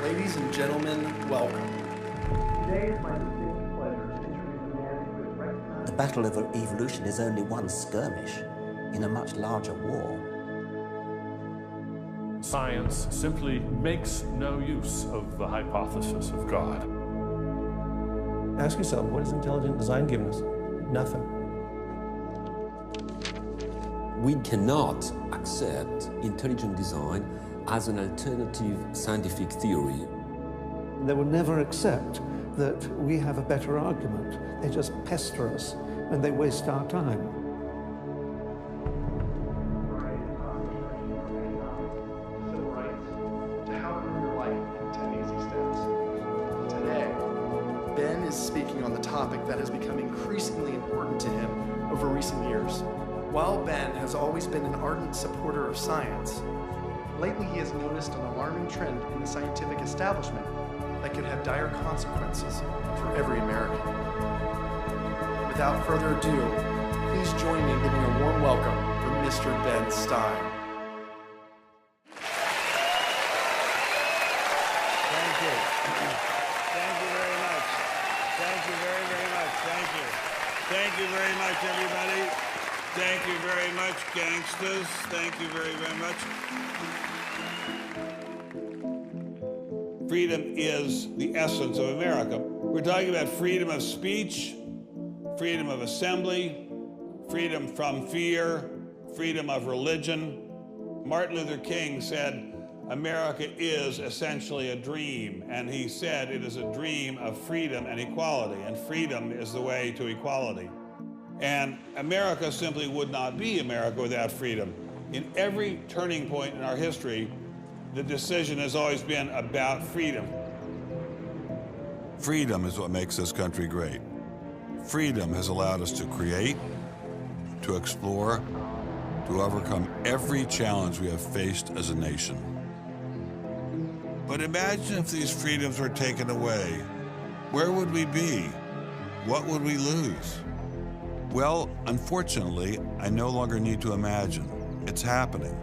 Ladies and gentlemen, welcome. Today is my distinct pleasure to introduce a man who is recognized. The battle of evolution is only one skirmish in a much larger war. Science simply makes no use of the hypothesis of God. Ask yourself, what is intelligent design giving us? Nothing. We cannot accept intelligent design as an alternative scientific theory. They will never accept that we have a better argument. They just pester us and they waste our time. Civil rights to how to live your life in 10 easy steps. Today, Ben is speaking on the topic that has become increasingly important to him over recent years. While Ben has always been an ardent supporter of science, lately he has noticed an alarming trend in the scientific establishment that could have dire consequences for every American. Without further ado, please join me in giving a warm welcome for Mr. Ben Stein. Thank you. Thank you very much. Thank you very, very much. Thank you. Thank you very much, everybody. Thank you very much, gangsters. Thank you very, very much. Freedom is the essence of America. We're talking about freedom of speech, freedom of assembly, freedom from fear, freedom of religion. Martin Luther King said, America is essentially a dream, and he said it is a dream of freedom and equality, and freedom is the way to equality. And America simply would not be America without freedom. In every turning point in our history, the decision has always been about freedom. Freedom is what makes this country great. Freedom has allowed us to create, to explore, to overcome every challenge we have faced as a nation. But imagine if these freedoms were taken away. Where would we be? What would we lose? Well, unfortunately, I no longer need to imagine. It's happening.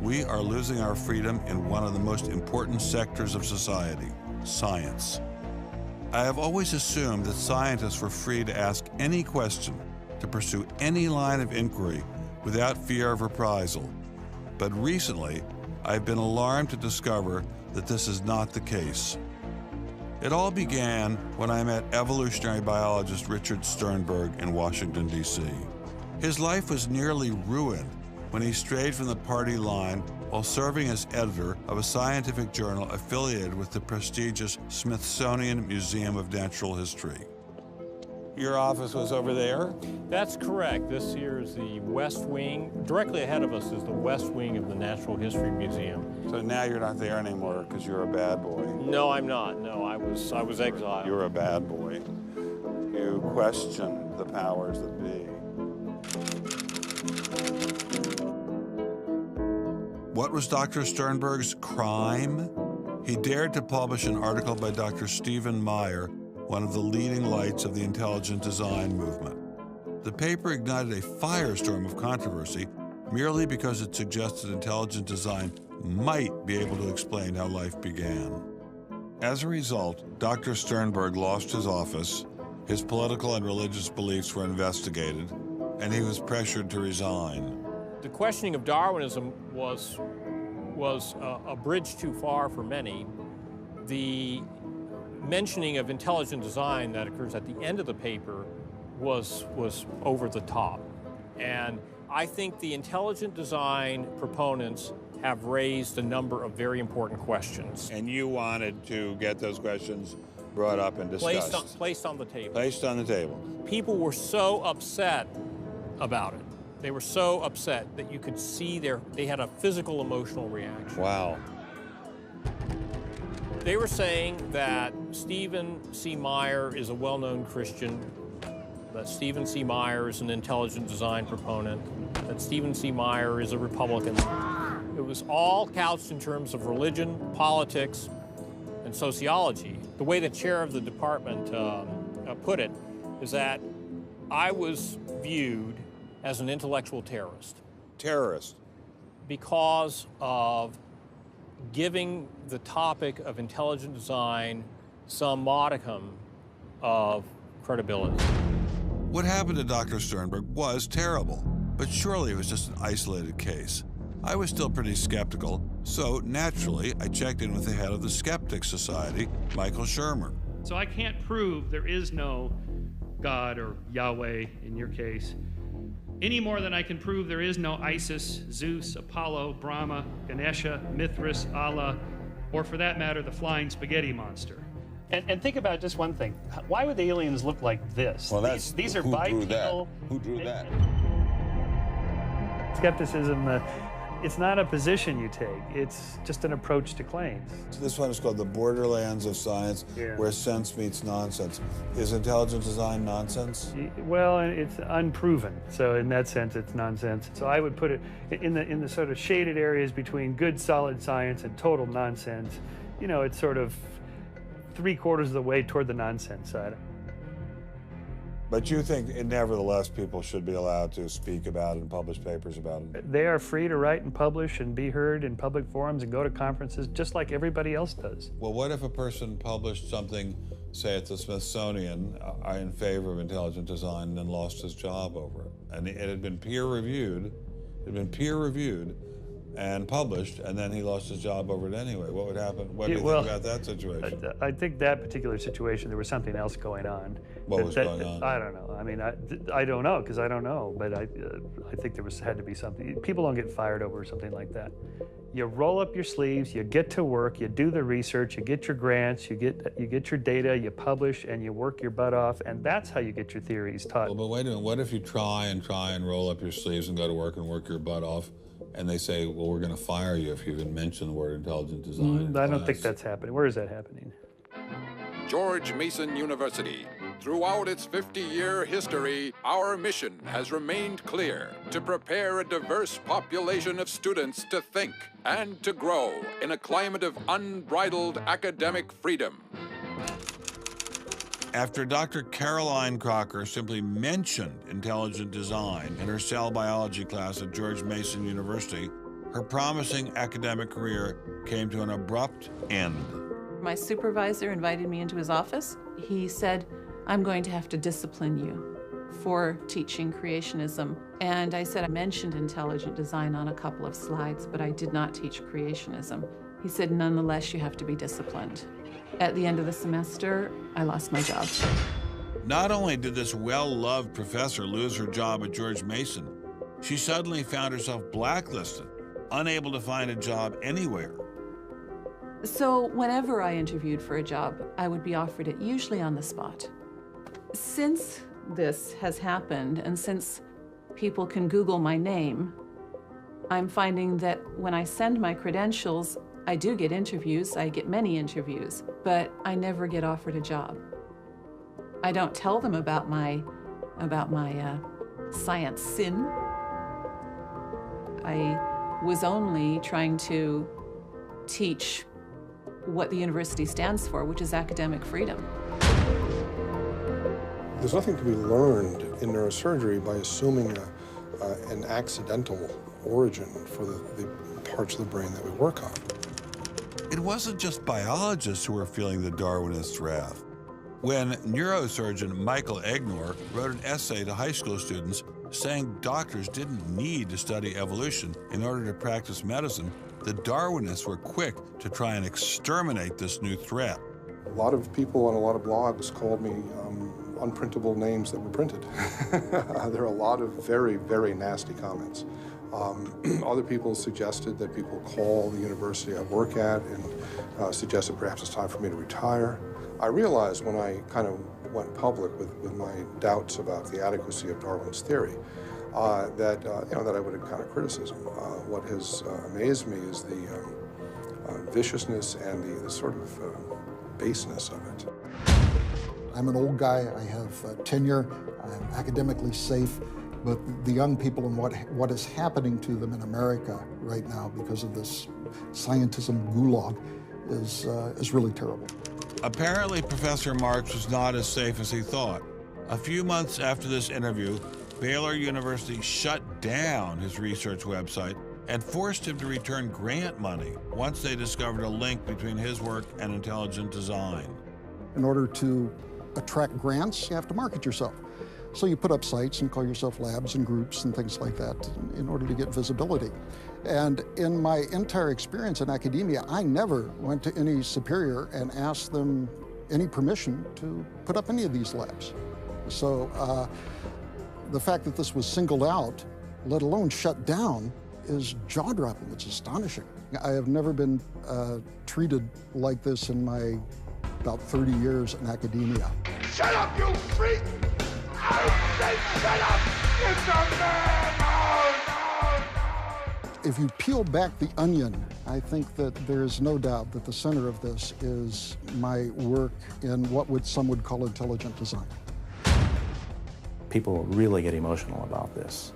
We are losing our freedom in one of the most important sectors of society, science. I have always assumed that scientists were free to ask any question, to pursue any line of inquiry without fear of reprisal. But recently, I've been alarmed to discover that this is not the case. It all began when I met evolutionary biologist Richard Sternberg in Washington, D.C. His life was nearly ruined when he strayed from the party line while serving as editor of a scientific journal affiliated with the prestigious Smithsonian Museum of Natural History. Your office was over there? That's correct. This here is the West Wing. Directly ahead of us is the West Wing of the Natural History Museum. So now you're not there anymore because you're a bad boy. No, I'm not. No, I was exiled. You're a bad boy. You question the powers that be. What was Dr. Sternberg's crime? He dared to publish an article by Dr. Stephen Meyer, one of the leading lights of the intelligent design movement. The paper ignited a firestorm of controversy merely because it suggested intelligent design might be able to explain how life began. As a result, Dr. Sternberg lost his office, his political and religious beliefs were investigated, and he was pressured to resign. The questioning of Darwinism was a bridge too far for many. The mentioning of intelligent design that occurs at the end of the paper was over the top. And I think the intelligent design proponents have raised a number of very important questions. And you wanted to get those questions brought up and discussed. Placed on the table. Placed on the table. People were so upset about it. They were so upset that you could see they had a physical, emotional reaction. Wow. They were saying that Stephen C. Meyer is a well-known Christian, that Stephen C. Meyer is an intelligent design proponent, that Stephen C. Meyer is a Republican. It was all couched in terms of religion, politics, and sociology. The way the chair of the department put it is that I was viewed as an intellectual terrorist. Terrorist. Because of giving the topic of intelligent design some modicum of credibility. What happened to Dr. Sternberg was terrible, but surely it was just an isolated case. I was still pretty skeptical, so naturally I checked in with the head of the Skeptics Society, Michael Shermer. So I can't prove there is no God or Yahweh in your case, any more than I can prove there is no Isis, Zeus, Apollo, Brahma, Ganesha, Mithras, Allah, or for that matter, the flying spaghetti monster. And think about just one thing. Why would the aliens look like this? Well, these are bipedal. Who drew that? Skepticism, it's not a position you take. It's just an approach to claims. This one is called the borderlands of science, where sense meets nonsense. Is intelligent design nonsense? Well, it's unproven. So in that sense, it's nonsense. So I would put it in the sort of shaded areas between good, solid science and total nonsense. You know, it's sort of 3/4 of the way toward the nonsense side. But you think, nevertheless, people should be allowed to speak about it and publish papers about it? They are free to write and publish and be heard in public forums and go to conferences just like everybody else does. Well, what if a person published something, say at the Smithsonian, in favor of intelligent design and then lost his job over it? And it had been peer-reviewed, and published, and then he lost his job over it anyway. What would happen? What do you think about that situation? I think that particular situation, there was something else going on. What was going on? I don't know. I mean, I don't know, because I don't know, but I think there had to be something. People don't get fired over something like that. You roll up your sleeves, you get to work, you do the research, you get your grants, you get your data, you publish, and you work your butt off, and that's how you get your theories taught. Well, but wait a minute. What if you try and roll up your sleeves and go to work and work your butt off, and they say, well, we're going to fire you if you even mention the word intelligent design? I don't think that's happening. Where is that happening? George Mason University. Throughout its 50-year history, our mission has remained clear: to prepare a diverse population of students to think and to grow in a climate of unbridled academic freedom. After Dr. Caroline Crocker simply mentioned intelligent design in her cell biology class at George Mason University, her promising academic career came to an abrupt end. My supervisor invited me into his office. He said, "I'm going to have to discipline you for teaching creationism." And I said, I mentioned intelligent design on a couple of slides, but I did not teach creationism. He said, "Nonetheless, you have to be disciplined." At the end of the semester, I lost my job. Not only did this well-loved professor lose her job at George Mason, she suddenly found herself blacklisted, unable to find a job anywhere. So whenever I interviewed for a job, I would be offered it, usually on the spot. Since this has happened, and since people can Google my name, I'm finding that when I send my credentials, I do get interviews, I get many interviews, but I never get offered a job. I don't tell them about my science sin. I was only trying to teach what the university stands for, which is academic freedom. There's nothing to be learned in neurosurgery by assuming an accidental origin for the parts of the brain that we work on. It wasn't just biologists who were feeling the Darwinist wrath. When neurosurgeon Michael Egnor wrote an essay to high school students saying doctors didn't need to study evolution in order to practice medicine, the Darwinists were quick to try and exterminate this new threat. A lot of people on a lot of blogs called me unprintable names that were printed. There are a lot of very, very nasty comments. Other people suggested that people call the university I work at and suggested perhaps it's time for me to retire. I realized when I kind of went public with my doubts about the adequacy of Darwin's theory that I would encounter criticism. What has amazed me is the viciousness and the sort of baseness of it. I'm an old guy, I have tenure, I'm academically safe, but the young people and what is happening to them in America right now because of this scientism gulag is really terrible. Apparently, Professor Marks was not as safe as he thought. A few months after this interview, Baylor University shut down his research website and forced him to return grant money once they discovered a link between his work and intelligent design. In order to attract grants, you have to market yourself. So you put up sites and call yourself labs and groups and things like that in order to get visibility. And in my entire experience in academia, I never went to any superior and asked them any permission to put up any of these labs. So the fact that this was singled out, let alone shut down, is jaw-dropping. It's astonishing. I have never been treated like this in my about 30 years in academia. Shut up, you freak! I said shut up! It's a man! No! If you peel back the onion, I think that there is no doubt that the center of this is my work in what some would call intelligent design. People really get emotional about this.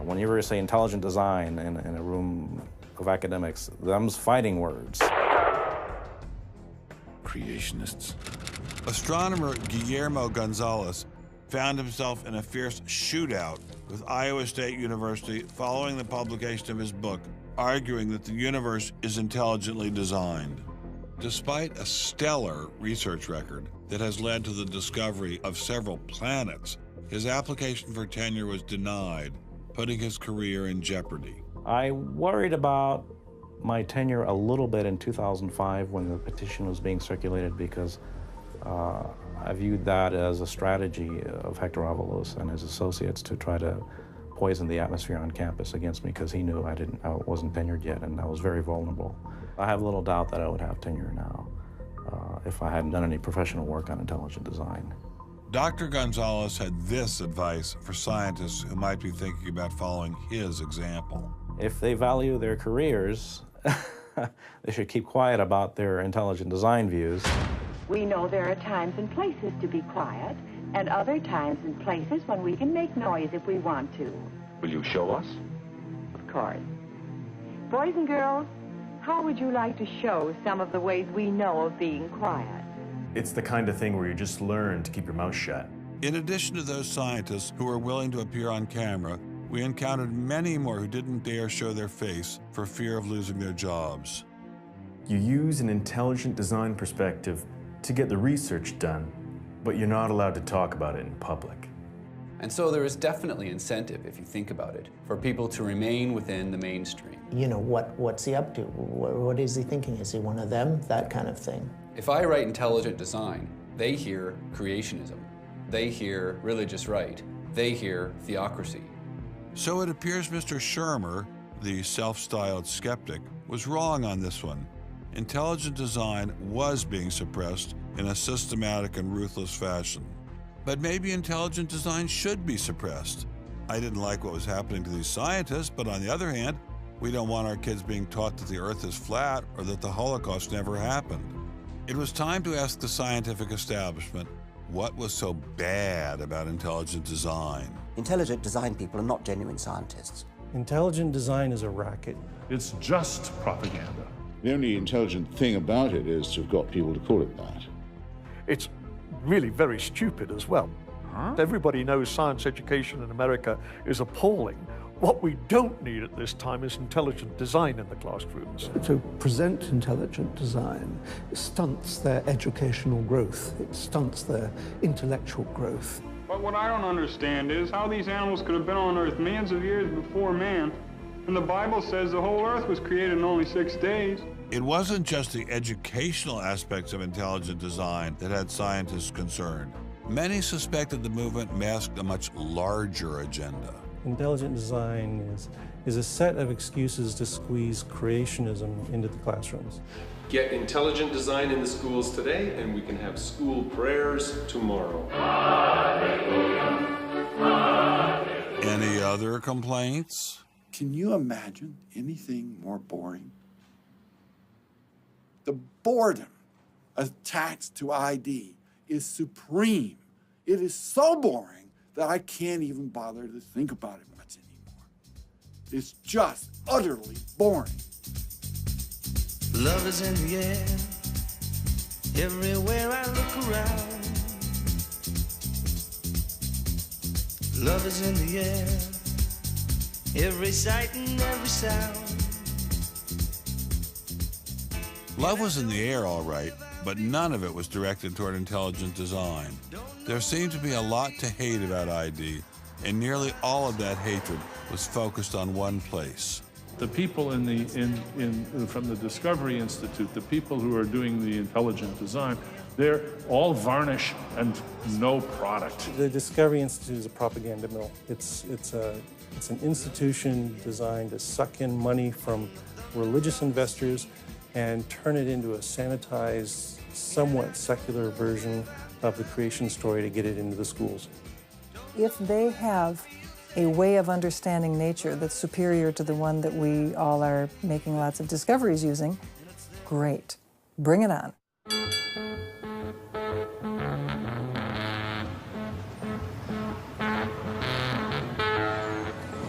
Whenever you say intelligent design in a room of academics, them's fighting words. Creationists. Astronomer Guillermo Gonzalez found himself in a fierce shootout with Iowa State University following the publication of his book, arguing that the universe is intelligently designed. Despite a stellar research record that has led to the discovery of several planets, his application for tenure was denied, putting his career in jeopardy. I worried about my tenure a little bit in 2005 when the petition was being circulated because I viewed that as a strategy of Hector Avalos and his associates to try to poison the atmosphere on campus against me because he knew I wasn't tenured yet and I was very vulnerable. I have little doubt that I would have tenure now if I hadn't done any professional work on intelligent design. Dr. Gonzalez had this advice for scientists who might be thinking about following his example. If they value their careers, they should keep quiet about their intelligent design views. We know there are times and places to be quiet, and other times and places when we can make noise if we want to. Will you show us? Of course. Boys and girls, how would you like to show some of the ways we know of being quiet? It's the kind of thing where you just learn to keep your mouth shut. In addition to those scientists who were willing to appear on camera, we encountered many more who didn't dare show their face for fear of losing their jobs. You use an intelligent design perspective to get the research done, but you're not allowed to talk about it in public. And so there is definitely incentive, if you think about it, for people to remain within the mainstream. You know, what's he up to? What is he thinking? Is he one of them? That kind of thing. If I write intelligent design, they hear creationism. They hear religious right. They hear theocracy. So it appears Mr. Shermer, the self-styled skeptic, was wrong on this one. Intelligent design was being suppressed in a systematic and ruthless fashion. But maybe intelligent design should be suppressed. I didn't like what was happening to these scientists, but on the other hand, we don't want our kids being taught that the Earth is flat or that the Holocaust never happened. It was time to ask the scientific establishment what was so bad about intelligent design. Intelligent design people are not genuine scientists. Intelligent design is a racket. It's just propaganda. The only intelligent thing about it is to have got people to call it that. It's really very stupid as well. Everybody knows science education in America is appalling. What we don't need at this time is intelligent design in the classrooms. To present intelligent design stunts their educational growth. It stunts their intellectual growth. But what I don't understand is how these animals could have been on Earth millions of years before man, and the Bible says the whole Earth was created in only 6 days. It wasn't just the educational aspects of intelligent design that had scientists concerned. Many suspected the movement masked a much larger agenda. Intelligent design is a set of excuses to squeeze creationism into the classrooms. Get intelligent design in the schools today, and we can have school prayers tomorrow. Any other complaints? Can you imagine anything more boring? The boredom attached to ID is supreme. It is so boring that I can't even bother to think about it much anymore. It's just utterly boring. Love is in the air, everywhere I look around. Love is in the air, every sight and every sound. Love was in the air, all right, but none of it was directed toward intelligent design. There seemed to be a lot to hate about ID, and nearly all of that hatred was focused on one place. The people from the Discovery Institute, the people who are doing the intelligent design, they're all varnish and no product. The Discovery Institute is a propaganda mill. It's an institution designed to suck in money from religious investors and turn it into a sanitized, somewhat secular version of the creation story to get it into the schools. If they have a way of understanding nature that's superior to the one that we all are making lots of discoveries using, great. Bring it on.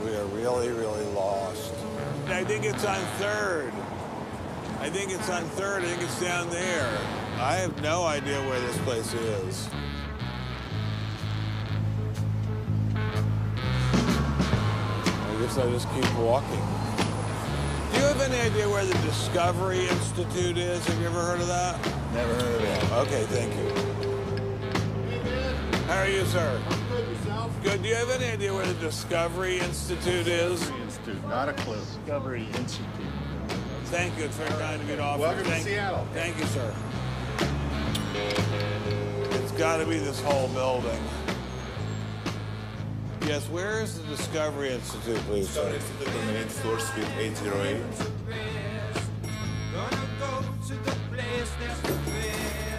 We are really, really lost. I think it's on 3rd. I think it's on 3rd. I think it's down there. I have no idea where this place is. I guess I'll just keep walking. Do you have any idea where the Discovery Institute is? Have you ever heard of that? Never heard of it. Okay, thank you. How are you, sir? Good. Do you have any idea where the Discovery Institute is? Discovery Institute, not a clue. Discovery Institute. Thank you. It's very kind of you to offer. Welcome to Seattle. Thank you, sir. It's got to be this whole building. Yes, where is the Discovery Institute, please? Discovery Institute on the 8th floor, suite 808.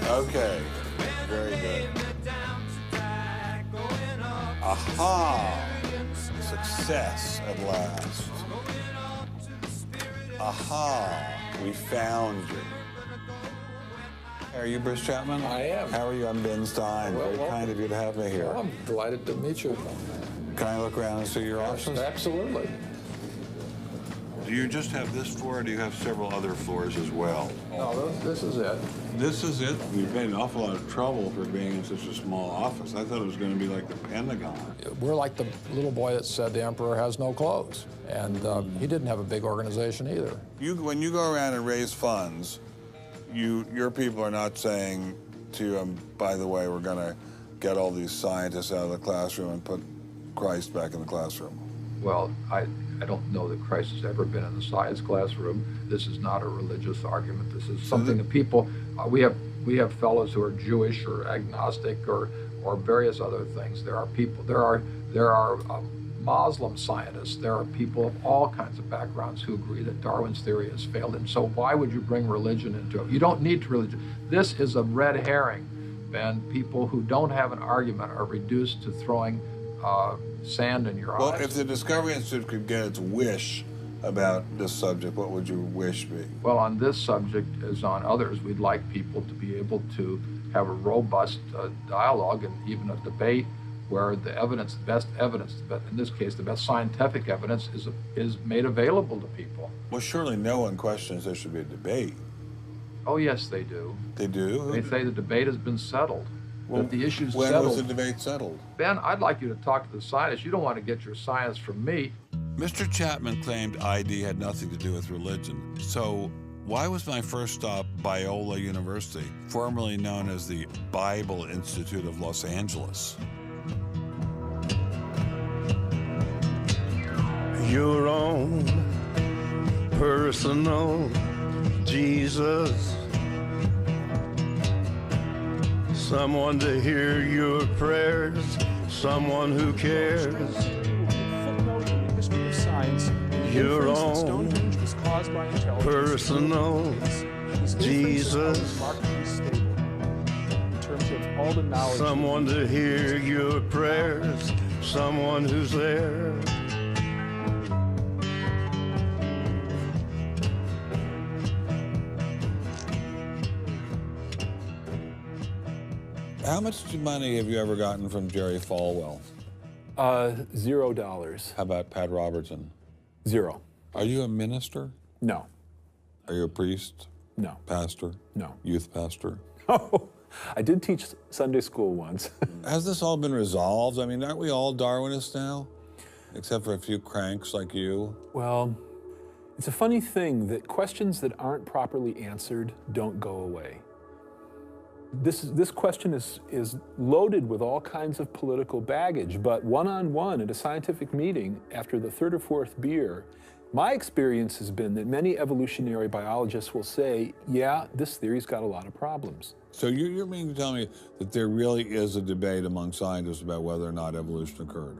Okay, very good. Aha! Success at last. Aha! We found you. Are you Bruce Chapman? I am. How are you? I'm Ben Stein. Well, very kind of you to have me here. Well, I'm delighted to meet you. Can I look around and see your office? Absolutely. Do you just have this floor, or do you have several other floors as well? No, this is it. This is it? We've made an awful lot of trouble for being in such a small office. I thought it was going to be like the Pentagon. We're like the little boy that said the emperor has no clothes. And he didn't have a big organization either. When you go around and raise funds, your people are not saying to you, by the way, we're going to get all these scientists out of the classroom and put Christ back in the classroom. Well, I don't know that Christ has ever been in the science classroom. This is not a religious argument. This is something that people, we have fellows who are Jewish or agnostic or various other things. There are people, there are Muslim scientists. There are people of all kinds of backgrounds who agree that Darwin's theory has failed. And so why would you bring religion into it? You don't need religion. This is a red herring, Ben. People who don't have an argument are reduced to throwing sand in your eyes. Well, if the Discovery Institute could get its wish about this subject, what would your wish be? Well, on this subject, as on others, we'd like people to be able to have a robust dialogue and even a debate where the evidence, the best evidence, but in this case, the best scientific evidence is made available to people. Well, surely no one questions there should be a debate. Oh, yes, they do. They do? They say the debate has been settled. Well, that the issue's when settled. was the debate settled? Ben, I'd like you to talk to the scientists. You don't want to get your science from me. Mr. Chapman claimed ID had nothing to do with religion. So why was my first stop Biola University, formerly known as the Bible Institute of Los Angeles? Your own personal Jesus. Someone to hear your prayers, someone who cares. Your own personal Jesus. Someone to hear your prayers, someone who's there. How much money have you ever gotten from Jerry Falwell? $0. How about Pat Robertson? 0. Are you a minister? No. Are you a priest? No. Pastor? No. Youth pastor? Oh, I did teach Sunday school once. Has this all been resolved? I mean, aren't we all Darwinists now? Except for a few cranks like you? Well, it's a funny thing that questions that aren't properly answered don't go away. This question is loaded with all kinds of political baggage, but one-on-one at a scientific meeting after the third or fourth beer, my experience has been that many evolutionary biologists will say, yeah, this theory's got a lot of problems. So you're meaning to tell me that there really is a debate among scientists about whether or not evolution occurred?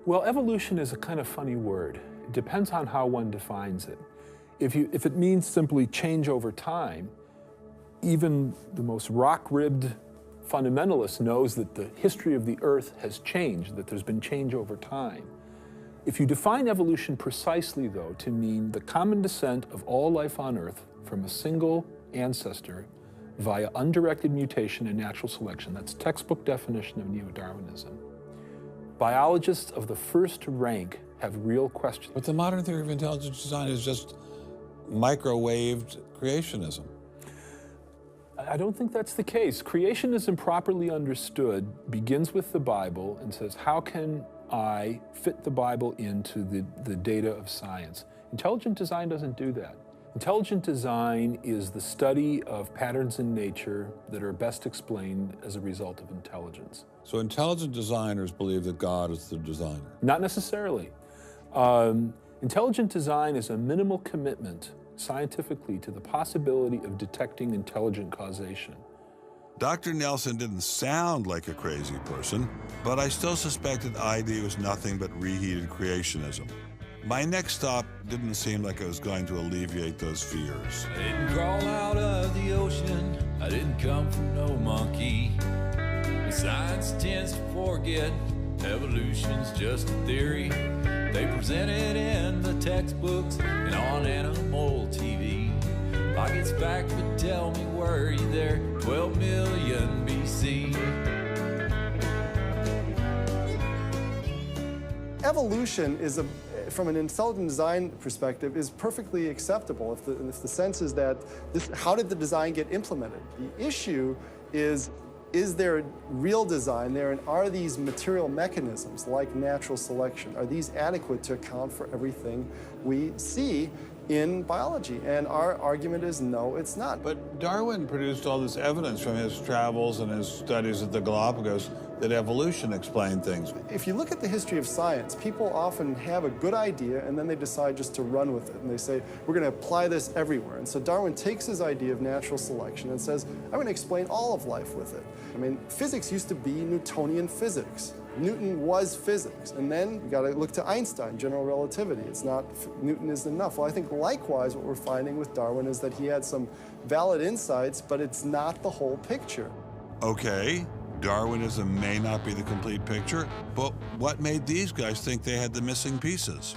Well, evolution is a kind of funny word. It depends on how one defines it. If it means simply change over time, even the most rock-ribbed fundamentalist knows that the history of the Earth has changed, that there's been change over time. If you define evolution precisely, though, to mean the common descent of all life on Earth from a single ancestor via undirected mutation and natural selection, that's textbook definition of neo-Darwinism. Biologists of the first rank have real questions. But the modern theory of intelligent design is just microwaved creationism. I don't think that's the case. Creationism, properly understood, begins with the Bible and says, how can I fit the Bible into the data of science? Intelligent design doesn't do that. Intelligent design is the study of patterns in nature that are best explained as a result of intelligence. So intelligent designers believe that God is the designer? Not necessarily. Intelligent design is a minimal commitment scientifically to the possibility of detecting intelligent causation. Dr. Nelson didn't sound like a crazy person, but I still suspected ID was nothing but reheated creationism. My next stop didn't seem like it was going to alleviate those fears. I didn't crawl out of the ocean, I didn't come from no monkey. And science tends to forget evolution's just a theory. They present it in the textbooks and on animal TV. Pockets back, but tell me, were you there 12 million BC? Evolution is from an intelligent design perspective, is perfectly acceptable if the sense is that how did the design get implemented? The issue is there real design there, and are these material mechanisms like natural selection, are these adequate to account for everything we see in biology? And our argument is no, it's not. But Darwin produced all this evidence from his travels and his studies at the Galapagos that evolution explained things. If you look at the history of science, people often have a good idea and then they decide just to run with it. And they say, we're going to apply this everywhere. And so Darwin takes his idea of natural selection and says, I'm going to explain all of life with it. I mean, physics used to be Newtonian physics. Newton was physics. And then you got to look to Einstein, general relativity. It's not, Newton isn't enough. Well, I think likewise what we're finding with Darwin is that he had some valid insights, but it's not the whole picture. Okay, Darwinism may not be the complete picture, but what made these guys think they had the missing pieces?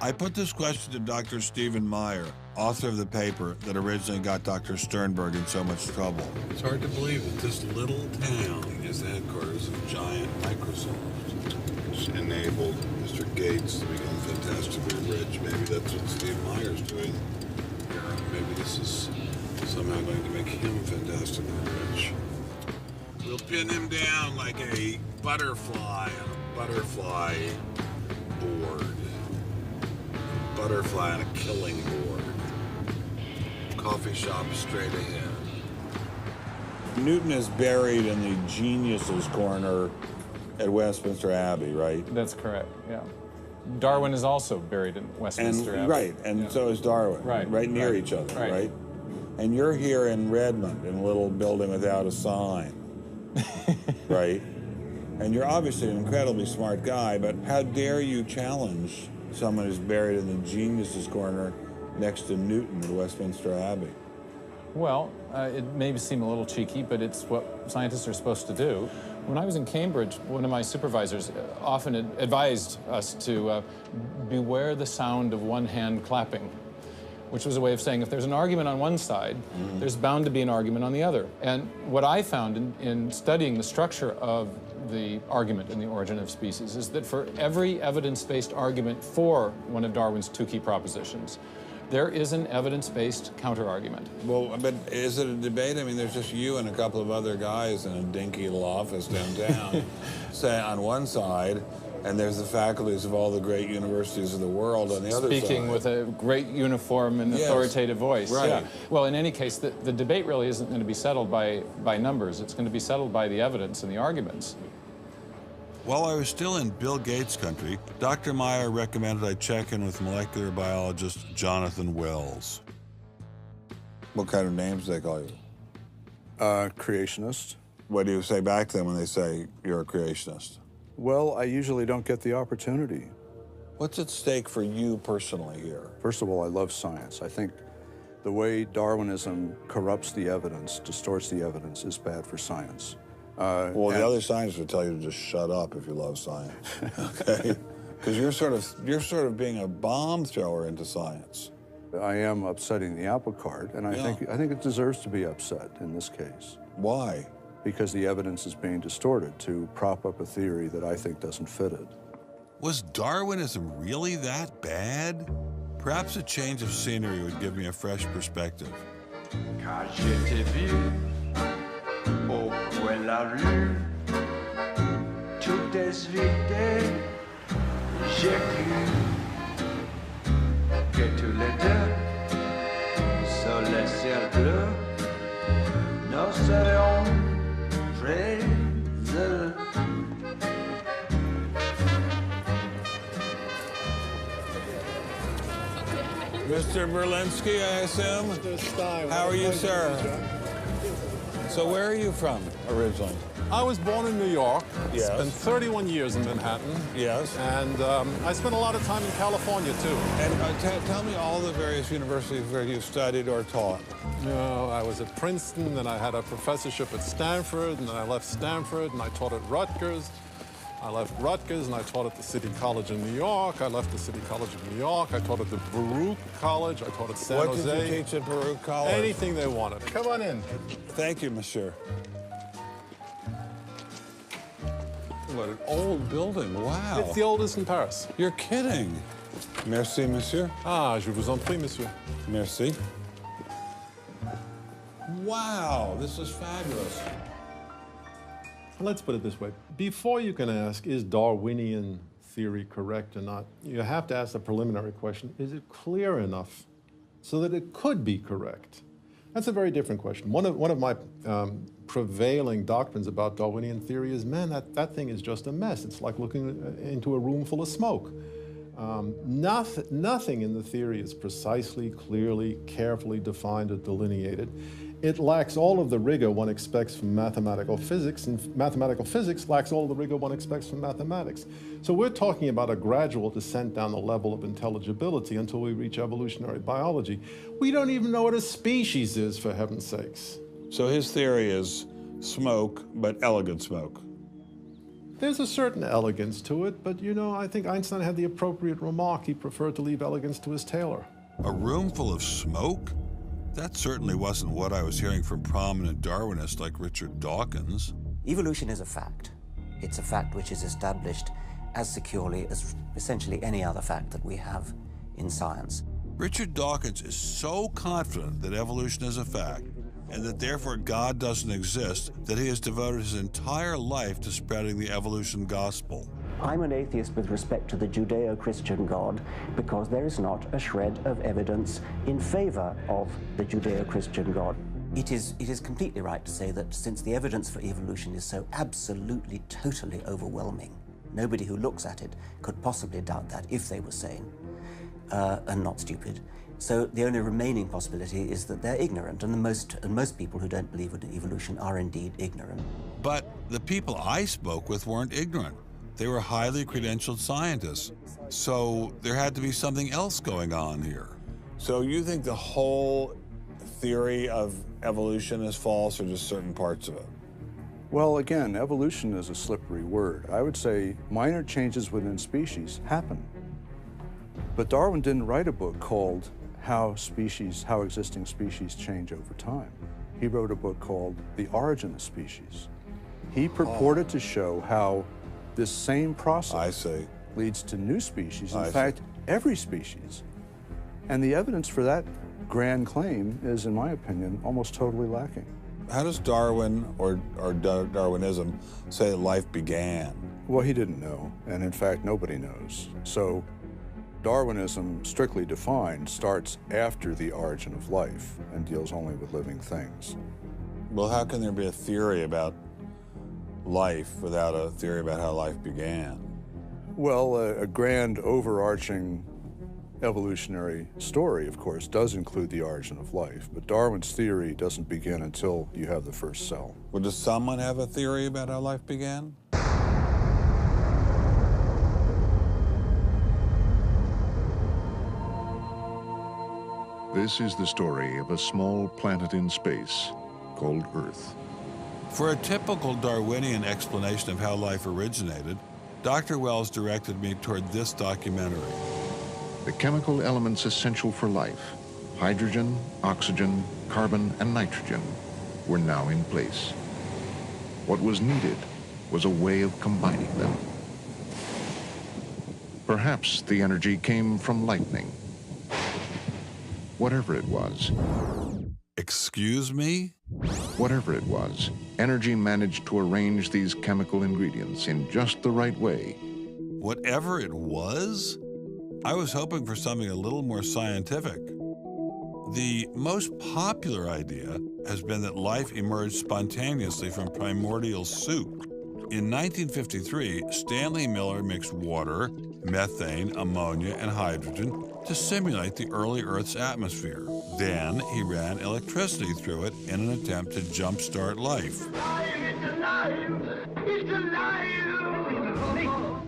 I put this question to Dr. Stephen Meyer, author of the paper that originally got Dr. Sternberg in so much trouble. It's hard to believe that this little town is the headquarters of giant Microsoft, which enabled Mr. Gates to become fantastically rich. Maybe that's what Steve Meyer's doing here. Maybe this is somehow going to make him fantastically rich. We'll pin him down like a butterfly on a butterfly board. A butterfly on a killing board. Coffee shop straight ahead. Newton is buried in the geniuses corner at Westminster Abbey, right? That's correct, yeah. Darwin is also buried in Westminster Abbey. Right, and yeah. so is Darwin. Right near each other, right? And you're here in Redmond, in a little building without a sign, right? And you're obviously an incredibly smart guy, but how dare you challenge someone who's buried in the geniuses corner next to Newton at Westminster Abbey? Well, it may seem a little cheeky, but it's what scientists are supposed to do. When I was in Cambridge, one of my supervisors often advised us to beware the sound of one hand clapping, which was a way of saying if there's an argument on one side, there's bound to be an argument on the other. And what I found in studying the structure of the argument in The Origin of Species is that for every evidence-based argument for one of Darwin's two key propositions, there is an evidence-based counter-argument. Well, but is it a debate? I mean, there's just you and a couple of other guys in a dinky little office downtown, say on one side, and there's the faculties of all the great universities of the world on the other side. Speaking with a great uniform and authoritative voice. Right. Yeah. Well, in any case, the debate really isn't going to be settled by numbers. It's going to be settled by the evidence and the arguments. While I was still in Bill Gates country, Dr. Meyer recommended I check in with molecular biologist Jonathan Wells. What kind of names do they call you? Creationist. What do you say back to them when they say you're a creationist? Well, I usually don't get the opportunity. What's at stake for you personally here? First of all, I love science. I think the way Darwinism corrupts the evidence, distorts the evidence, is bad for science. Well, the other scientists would tell you to just shut up if you love science, okay? Because you're sort of being a bomb thrower into science. I am upsetting the apple cart, and I think it deserves to be upset in this case. Why? Because the evidence is being distorted to prop up a theory that I think doesn't fit it. Was Darwinism really that bad? Perhaps a change of scenery would give me a fresh perspective. Quand je t'ai vu au coin de la rue, tout est vide, j'ai cru que tous les deux, sous le ciel bleu, nous serions très heureux. Mr. Berlinski, I assume? Mr. Stein. How are you, sir? So where are you from originally? I was born in New York. Yes. Spent 31 years in Manhattan. Yes. And I spent a lot of time in California, too. And tell me all the various universities where you studied or taught. You know, I was at Princeton, then I had a professorship at Stanford, and then I left Stanford, and I taught at Rutgers. I left Rutgers, and I taught at the City College in New York. I left the City College of New York. I taught at the Baruch College. I taught at San Jose. What did you teach at Baruch College? Anything they wanted. Come on in. Thank you, monsieur. What an old building, wow. It's the oldest in Paris. You're kidding. Merci, monsieur. Ah, je vous en prie, monsieur. Merci. Wow, this is fabulous. Let's put it this way. Before you can ask, is Darwinian theory correct or not, you have to ask the preliminary question, is it clear enough so that it could be correct? That's a very different question. One of my prevailing doctrines about Darwinian theory is, man, that thing is just a mess. It's like looking into a room full of smoke. Nothing in the theory is precisely, clearly, carefully defined or delineated. It lacks all of the rigor one expects from mathematical physics, and mathematical physics lacks all of the rigor one expects from mathematics. So we're talking about a gradual descent down the level of intelligibility until we reach evolutionary biology. We don't even know what a species is, for heaven's sakes. So his theory is smoke, but elegant smoke. There's a certain elegance to it, but you know, I think Einstein had the appropriate remark. He preferred to leave elegance to his tailor. A room full of smoke? That certainly wasn't what I was hearing from prominent Darwinists like Richard Dawkins. Evolution is a fact. It's a fact which is established as securely as essentially any other fact that we have in science. Richard Dawkins is so confident that evolution is a fact, and that therefore God doesn't exist, that he has devoted his entire life to spreading the evolution gospel. I'm an atheist with respect to the Judeo-Christian God because there is not a shred of evidence in favor of the Judeo-Christian God. It is completely right to say that since the evidence for evolution is so absolutely, totally overwhelming, nobody who looks at it could possibly doubt that if they were sane and not stupid. So the only remaining possibility is that they're ignorant, and most people who don't believe in evolution are indeed ignorant. But the people I spoke with weren't ignorant. They were highly credentialed scientists. So there had to be something else going on here. So you think the whole theory of evolution is false, or just certain parts of it? Well, again, evolution is a slippery word. I would say minor changes within species happen. But Darwin didn't write a book called how existing species change over time. He wrote a book called The Origin of Species. He purported to show how this same process leads to new species, in fact, every species. And the evidence for that grand claim is, in my opinion, almost totally lacking. How does Darwin or Darwinism say that life began? Well, he didn't know, and in fact, nobody knows. So Darwinism, strictly defined, starts after the origin of life and deals only with living things. Well, how can there be a theory about life without a theory about how life began? Well, a grand overarching evolutionary story, of course, does include the origin of life, but Darwin's theory doesn't begin until you have the first cell. Well, does someone have a theory about how life began? This is the story of a small planet in space called Earth. For a typical Darwinian explanation of how life originated, Dr. Wells directed me toward this documentary. The chemical elements essential for life, hydrogen, oxygen, carbon, and nitrogen, were now in place. What was needed was a way of combining them. Perhaps the energy came from lightning. Whatever it was. Excuse me? Whatever it was, energy managed to arrange these chemical ingredients in just the right way. Whatever it was? I was hoping for something a little more scientific. The most popular idea has been that life emerged spontaneously from primordial soup. In 1953, Stanley Miller mixed water, methane, ammonia, and hydrogen to simulate the early Earth's atmosphere. Then he ran electricity through it in an attempt to jumpstart life.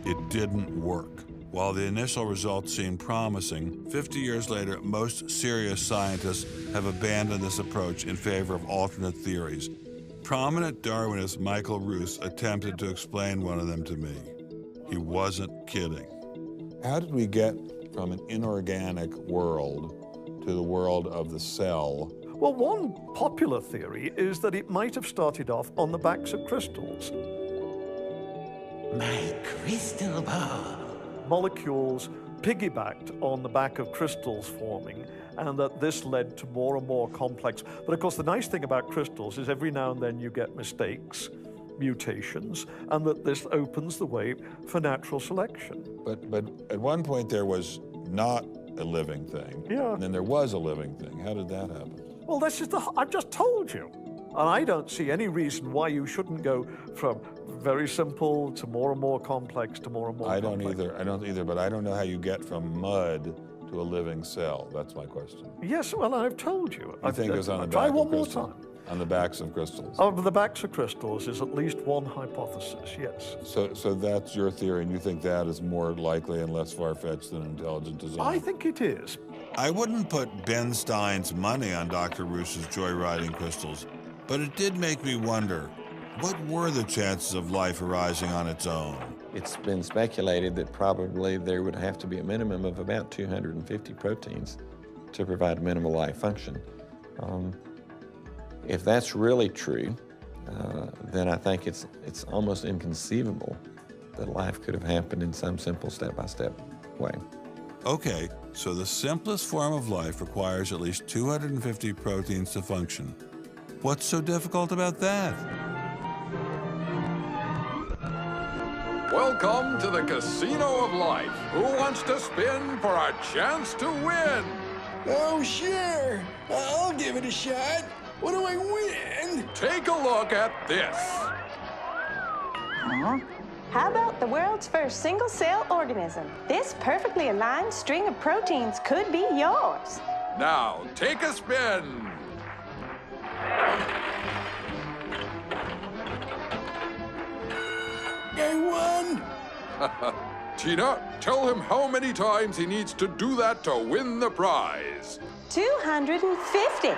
It didn't work. While the initial results seemed promising, 50 years later, most serious scientists have abandoned this approach in favor of alternate theories. Prominent Darwinist Michael Roos attempted to explain one of them to me. He wasn't kidding. How did we get from an inorganic world to the world of the cell? Well, one popular theory is that it might have started off on the backs of crystals. My crystal ball. Molecules piggybacked on the back of crystals forming, and that this led to more and more complex. But of course, the nice thing about crystals is every now and then you get mistakes, mutations, and that this opens the way for natural selection. But at one point there was not a living thing. Yeah. And then there was a living thing. How did that happen? Well, this is I've just told you. And I don't see any reason why you shouldn't go from very simple to more and more complex to more and more complex. I don't either, but I don't know how you get from mud to a living cell. That's my question. Yes, well, I've told you. I think it was on the try back one of more crystals. time. On the backs of crystals. On the backs of crystals is at least one hypothesis, yes. So that's your theory, and you think that is more likely and less far-fetched than intelligent design? I think it is. I wouldn't put Ben Stein's money on Dr. Roos's joyriding crystals, but it did make me wonder, What were the chances of life arising on its own? It's been speculated that probably there would have to be a minimum of about 250 proteins to provide a minimal life function. If that's really true, then I think it's almost inconceivable that life could have happened in some simple step-by-step way. Okay, so the simplest form of life requires at least 250 proteins to function. What's so difficult about that? Welcome to the Casino of Life. Who wants to spin for a chance to win? Oh, sure. I'll give it a shot. What do I win? Take a look at this. Huh? How about the world's first single-cell organism? This perfectly aligned string of proteins could be yours. Now, take a spin. I won. Tina, tell him how many times he needs to do that to win the prize. 250.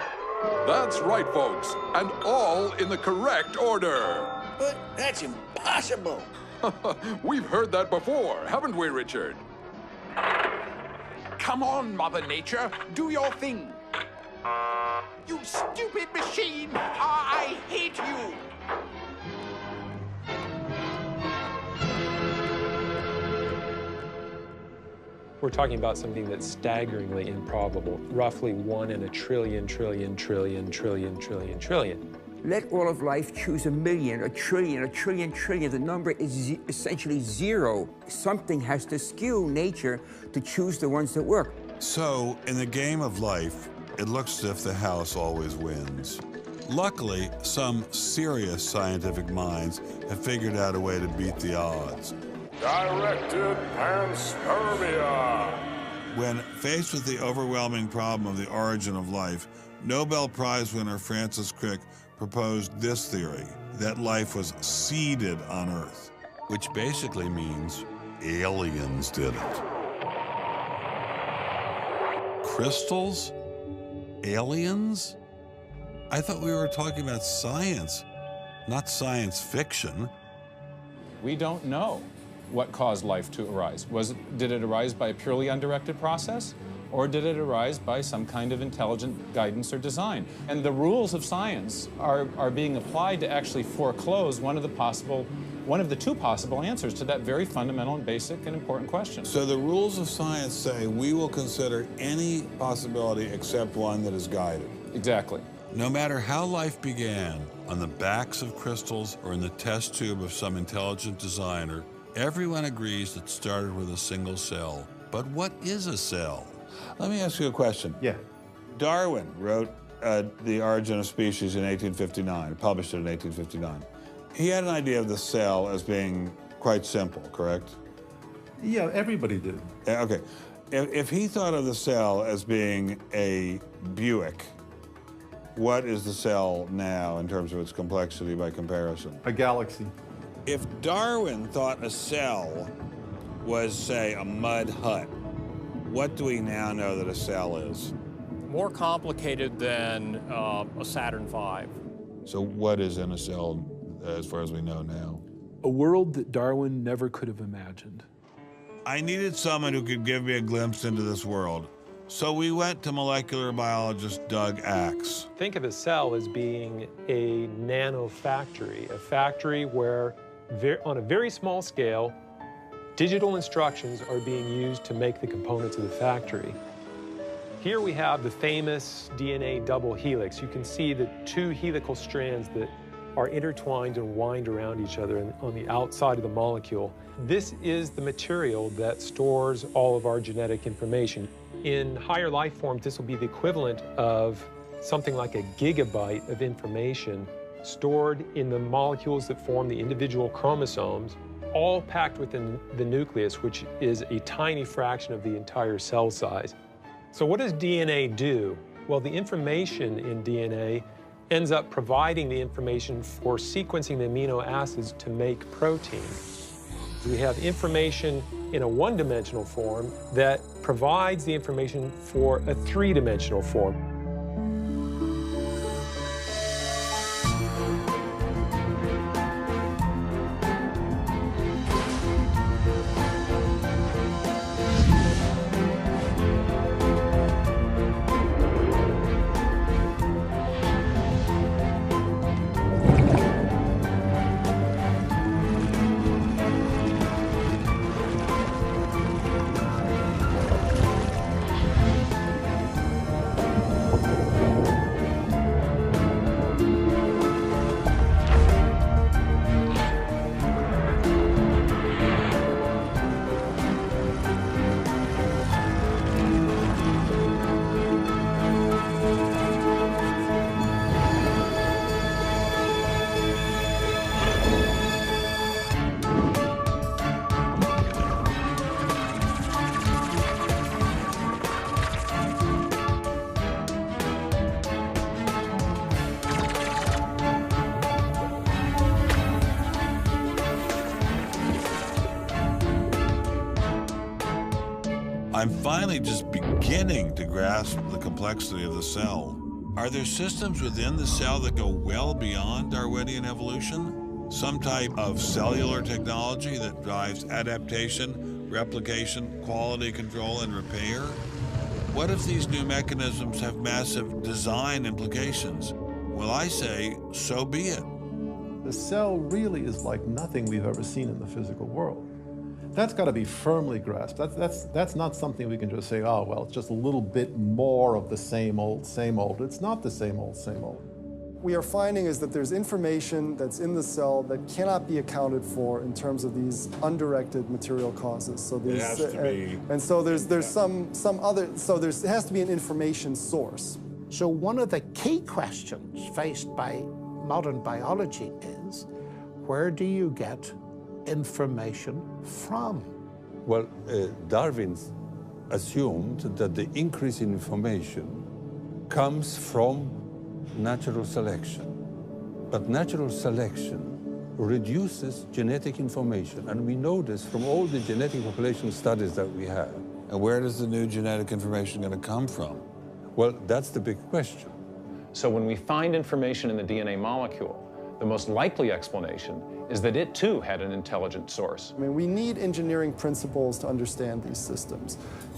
That's right, folks, and all in the correct order. But that's impossible. We've heard that before, haven't we, Richard? Come on, Mother Nature, do your thing. You stupid machine! I hate you! We're talking about something that's staggeringly improbable, roughly 1 in a trillion, trillion, trillion, trillion, trillion, trillion. Let all of life choose a million, a trillion, trillion. The number is essentially zero. Something has to skew nature to choose the ones that work. So, in the game of life, it looks as if the house always wins. Luckily, some serious scientific minds have figured out a way to beat the odds. Directed panspermia. When faced with the overwhelming problem of the origin of life, Nobel Prize winner Francis Crick proposed this theory, that life was seeded on Earth, which basically means aliens did it. Crystals? Aliens? I thought we were talking about science, not science fiction. We don't know what caused life to arise. Did it arise by a purely undirected process? Or did it arise by some kind of intelligent guidance or design? And the rules of science are being applied to actually foreclose one of the two possible answers to that very fundamental and basic and important question. So the rules of science say we will consider any possibility except one that is guided. Exactly. No matter how life began, on the backs of crystals or in the test tube of some intelligent designer, everyone agrees it started with a single cell. But what is a cell? Let me ask you a question. Yeah. Darwin wrote The Origin of Species in 1859, published it in 1859. He had an idea of the cell as being quite simple, correct? Yeah, everybody did. Okay. If he thought of the cell as being a Buick, what is the cell now in terms of its complexity by comparison? A galaxy. If Darwin thought a cell was, say, a mud hut, what do we now know that a cell is? More complicated than a Saturn V. So what is in a cell as far as we know now? A world that Darwin never could have imagined. I needed someone who could give me a glimpse into this world. So we went to molecular biologist Doug Axe. Think of a cell as being a nanofactory, a factory where on a very small scale, digital instructions are being used to make the components of the factory. Here we have the famous DNA double helix. You can see the two helical strands that are intertwined and wind around each other on the outside of the molecule. This is the material that stores all of our genetic information. In higher life forms, this will be the equivalent of something like a gigabyte of information stored in the molecules that form the individual chromosomes, all packed within the nucleus, which is a tiny fraction of the entire cell size. So what does DNA do? Well, the information in DNA ends up providing the information for sequencing the amino acids to make protein. We have information in a one-dimensional form that provides the information for a three-dimensional form. I'm finally just beginning to grasp the complexity of the cell. Are there systems within the cell that go well beyond Darwinian evolution? Some type of cellular technology that drives adaptation, replication, quality control, and repair? What if these new mechanisms have massive design implications? Well, I say, so be it. The cell really is like nothing we've ever seen in the physical world. That's got to be firmly grasped. That's not something we can just say, oh, well, it's just a little bit more of the same old, same old. It's not the same old, same old. We are finding is that there's information that's in the cell that cannot be accounted for in terms of these undirected material causes. So It has to be. And so there's some other, so it has to be an information source. So one of the key questions faced by modern biology is, where do you get information from? Well, Darwin assumed that the increase in information comes from natural selection. But natural selection reduces genetic information, and we know this from all the genetic population studies that we have. And where does the new genetic information going to come from? Well, that's the big question. So when we find information in the DNA molecule, the most likely explanation is that it too had an intelligent source. I mean, we need engineering principles to understand these systems,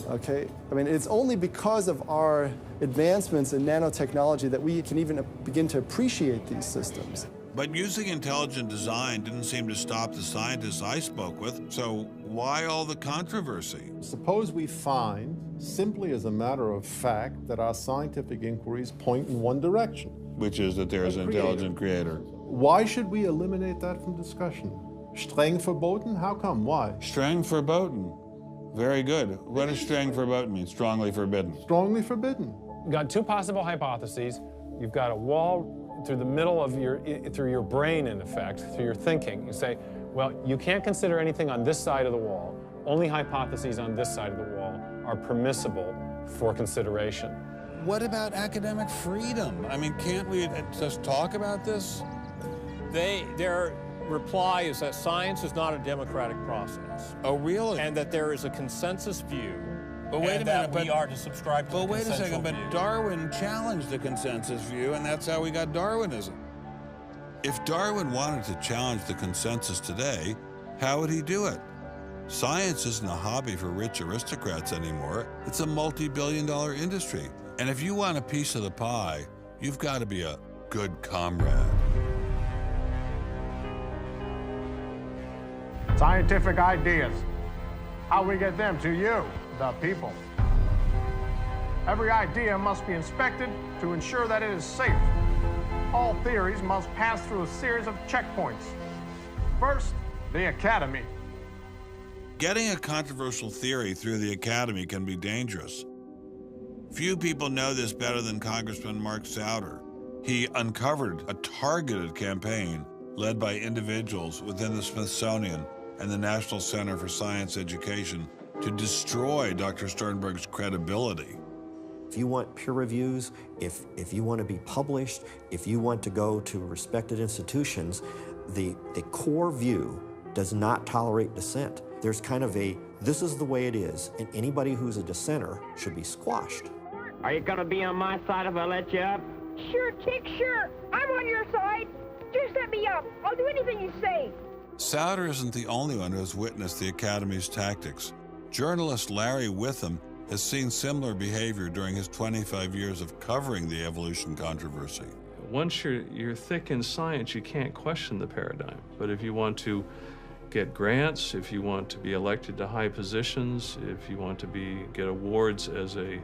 okay? I mean, it's only because of our advancements in nanotechnology that we can even begin to appreciate these systems. But using intelligent design didn't seem to stop the scientists I spoke with, so why all the controversy? Suppose we find, simply as a matter of fact, that our scientific inquiries point in one direction. Which is that there is an intelligent creator. Why should we eliminate that from discussion? Streng verboten? How come? Why? Streng verboten. Very good. What does streng verboten mean? Strongly forbidden. Strongly forbidden. You've got two possible hypotheses. You've got a wall through the middle of through your brain, in effect, through your thinking. You say, well, you can't consider anything on this side of the wall. Only hypotheses on this side of the wall are permissible for consideration. What about academic freedom? I mean, can't we just talk about this? Their reply is that science is not a democratic process. Oh, really? And that there is a consensus view. But wait a minute, we are to subscribe to the wait a second, view. but Darwin challenged the consensus view, and that's how we got Darwinism. If Darwin wanted to challenge the consensus today, how would he do it? Science isn't a hobby for rich aristocrats anymore. It's a multi-billion-dollar industry. And if you want a piece of the pie, you've got to be a good comrade. Scientific ideas. How we get them to you, the people. Every idea must be inspected to ensure that it is safe. All theories must pass through a series of checkpoints. First, the Academy. Getting a controversial theory through the Academy can be dangerous. Few people know this better than Congressman Mark Souder. He uncovered a targeted campaign led by individuals within the Smithsonian and the National Center for Science Education to destroy Dr. Sternberg's credibility. If you want peer reviews, if you want to be published, if you want to go to respected institutions, the core view does not tolerate dissent. There's kind of a, this is the way it is, and anybody who's a dissenter should be squashed. Are you gonna be on my side if I let you up? Sure, Tick, sure. I'm on your side. Just let me up. I'll do anything you say. Souder isn't the only one who has witnessed the Academy's tactics. Journalist Larry Witham has seen similar behavior during his 25 years of covering the evolution controversy. Once you're thick in science, you can't question the paradigm. But if you want to get grants, if you want to be elected to high positions, if you want to get awards as a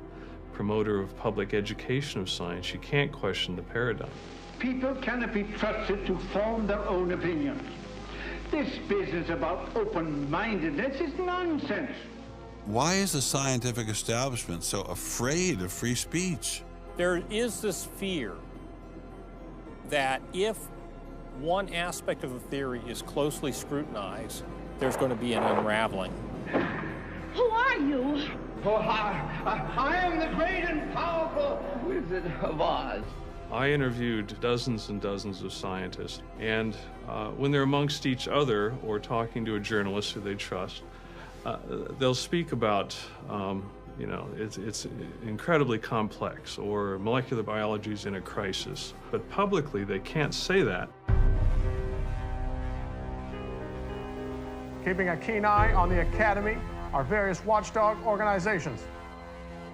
promoter of public education of science, you can't question the paradigm. People cannot be trusted to form their own opinions. This business about open-mindedness is nonsense. Why is the scientific establishment so afraid of free speech? There is this fear that if one aspect of the theory is closely scrutinized, there's going to be an unraveling. Who are you? Oh, I am the great and powerful Wizard of Oz. I interviewed dozens and dozens of scientists, and when they're amongst each other or talking to a journalist who they trust, they'll speak about, you know, it's incredibly complex, or molecular biology is in a crisis. But publicly, they can't say that. Keeping a keen eye on the Academy, our various watchdog organizations.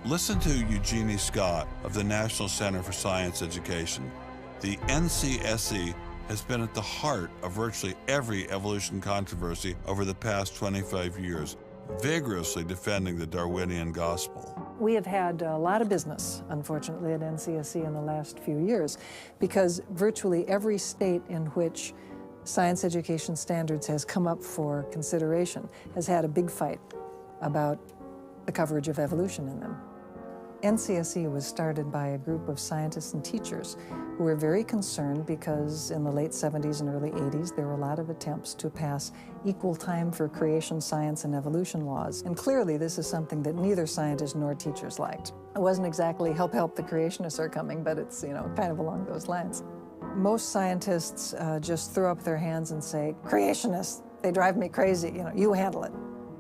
Listen to Eugenie Scott of the National Center for Science Education. The NCSE has been at the heart of virtually every evolution controversy over the past 25 years, vigorously defending the Darwinian gospel. We have had a lot of business, unfortunately, at NCSE in the last few years, because virtually every state in which science education standards has come up for consideration has had a big fight about the coverage of evolution in them. NCSE was started by a group of scientists and teachers who were very concerned because in the late 70s and early 80s there were a lot of attempts to pass equal time for creation science and evolution laws. And clearly this is something that neither scientists nor teachers liked. It wasn't exactly help the creationists are coming, but it's, you know, kind of along those lines. Most scientists just throw up their hands and say, creationists, they drive me crazy, you know, you handle it.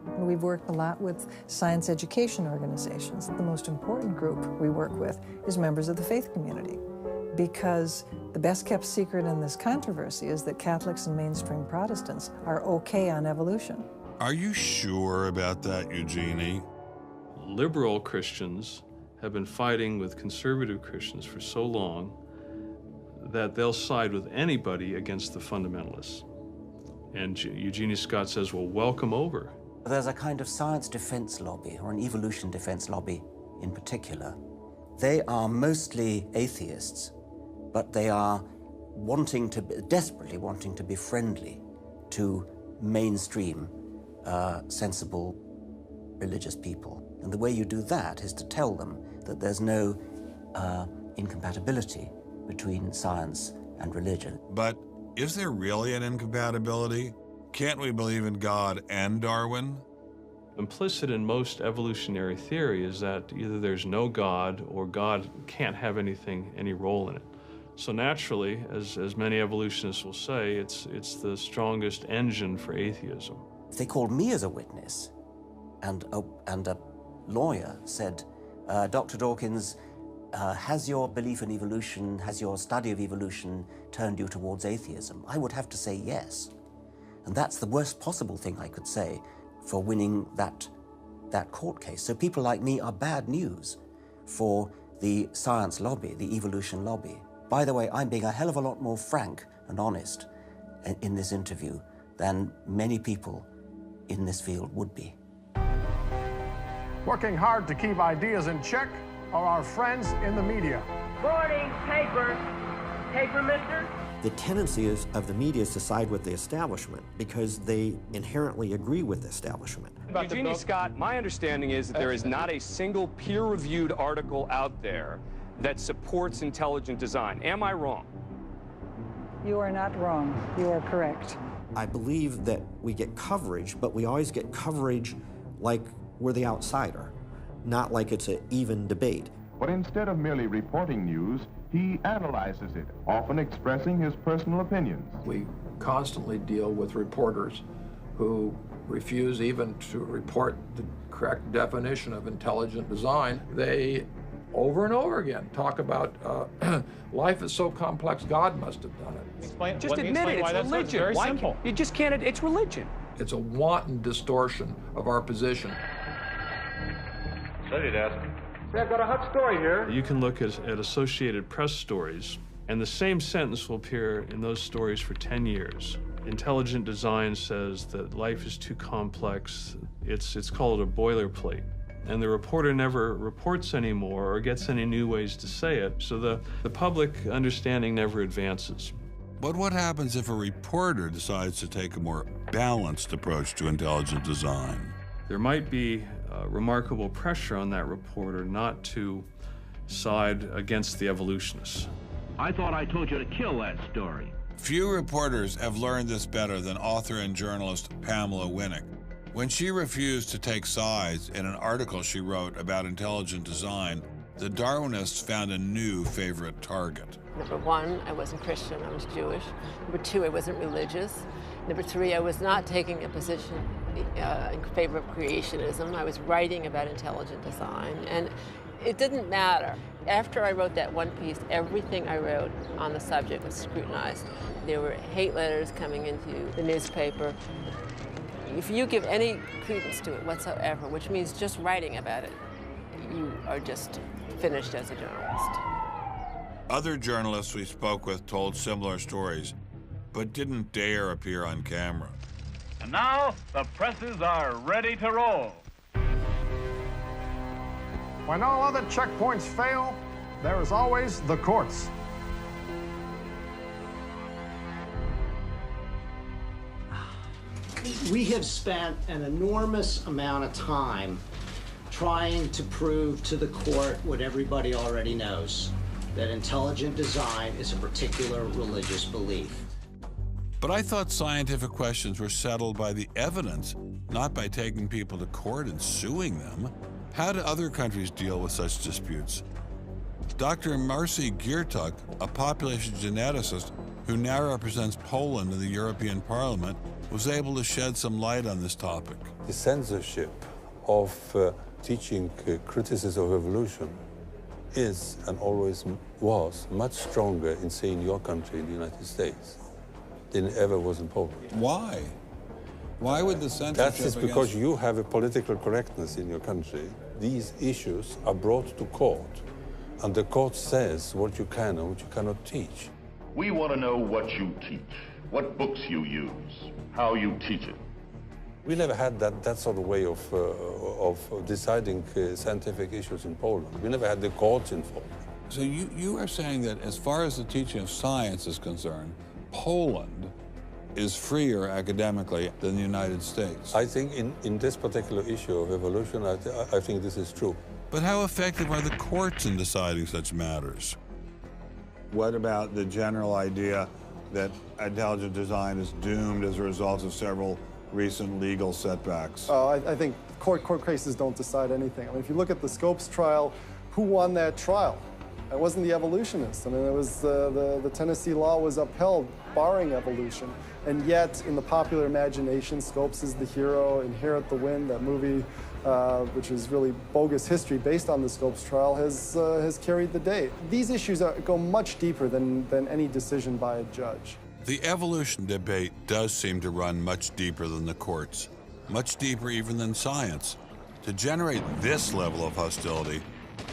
And we've worked a lot with science education organizations. The most important group we work with is members of the faith community, because the best kept secret in this controversy is that Catholics and mainstream Protestants are okay on evolution. Are you sure about that, Eugenie? Liberal Christians have been fighting with conservative Christians for so long that they'll side with anybody against the fundamentalists. And Eugenie Scott says, well, welcome over. There's a kind of science defense lobby, or an evolution defense lobby in particular. They are mostly atheists, but they are desperately wanting to be friendly to mainstream, sensible religious people. And the way you do that is to tell them that there's no incompatibility between science and religion. But is there really an incompatibility? Can't we believe in God and Darwin? Implicit in most evolutionary theory is that either there's no God or God can't have any role in it. So naturally, as many evolutionists will say, it's the strongest engine for atheism. If they called me as a witness, and a lawyer said, Dr. Dawkins, has your belief in evolution, has your study of evolution turned you towards atheism? I would have to say yes. And that's the worst possible thing I could say for winning that court case. So people like me are bad news for the science lobby, the evolution lobby. By the way, I'm being a hell of a lot more frank and honest in this interview than many people in this field would be. Working hard to keep ideas in check are our friends in the media. Morning, paper. Paper, mister? The tendency of the media is to side with the establishment because they inherently agree with the establishment. Eugenie Scott, my understanding is that there is not a single peer-reviewed article out there that supports intelligent design. Am I wrong? You are not wrong. You are correct. I believe that we get coverage, but we always get coverage like we're the outsider, not like it's an even debate. But instead of merely reporting news, he analyzes it, often expressing his personal opinions. We constantly deal with reporters who refuse even to report the correct definition of intelligent design. They, over and over again, talk about life is so complex, God must have done it. Just admit it, it's religion. Very simple. You just can't, it's religion. It's a wanton distortion of our position. So did ask. I've got a hot story here. You can look at Associated Press stories, and the same sentence will appear in those stories for 10 years. Intelligent design says that life is too complex. It's called a boilerplate. And the reporter never reports anymore or gets any new ways to say it, so the public understanding never advances. But what happens if a reporter decides to take a more balanced approach to intelligent design? There might be remarkable pressure on that reporter not to side against the evolutionists. I thought I told you to kill that story. Few reporters have learned this better than author and journalist Pamela Winnick. When she refused to take sides in an article she wrote about intelligent design, the Darwinists found a new favorite target. Number one, I wasn't Christian, I was Jewish. Number two, I wasn't religious. Number three, I was not taking a position in favor of creationism. I was writing about intelligent design, and it didn't matter. After I wrote that one piece, everything I wrote on the subject was scrutinized. There were hate letters coming into the newspaper. If you give any credence to it whatsoever, which means just writing about it, you are just finished as a journalist. Other journalists we spoke with told similar stories, but didn't dare appear on camera. And now, the presses are ready to roll. When all other checkpoints fail, there is always the courts. We have spent an enormous amount of time trying to prove to the court what everybody already knows, that intelligent design is a particular religious belief. But I thought scientific questions were settled by the evidence, not by taking people to court and suing them. How do other countries deal with such disputes? Dr. Marcy Giertuk, a population geneticist who now represents Poland in the European Parliament, was able to shed some light on this topic. The censorship of teaching criticism of evolution is and always was much stronger in, say, in your country, in the United States, than it ever was in Poland. Why? Why would the censorship? That is because you have a political correctness in your country. These issues are brought to court, and the court says what you can and what you cannot teach. We want to know what you teach, what books you use, how you teach it. We never had that sort of way of deciding scientific issues in Poland. We never had the courts involved. So you are saying that as far as the teaching of science is concerned, Poland is freer academically than the United States. I think in this particular issue of evolution, I think this is true. But how effective are the courts in deciding such matters? What about the general idea that intelligent design is doomed as a result of several recent legal setbacks? I think court cases don't decide anything. I mean, if you look at the Scopes trial, who won that trial? It wasn't the evolutionists. I mean, it was the Tennessee law was upheld, barring evolution. And yet, in the popular imagination, Scopes is the hero. Inherit the Wind, that movie, which is really bogus history based on the Scopes trial, has carried the day. These issues go much deeper than any decision by a judge. The evolution debate does seem to run much deeper than the courts, much deeper even than science. To generate this level of hostility,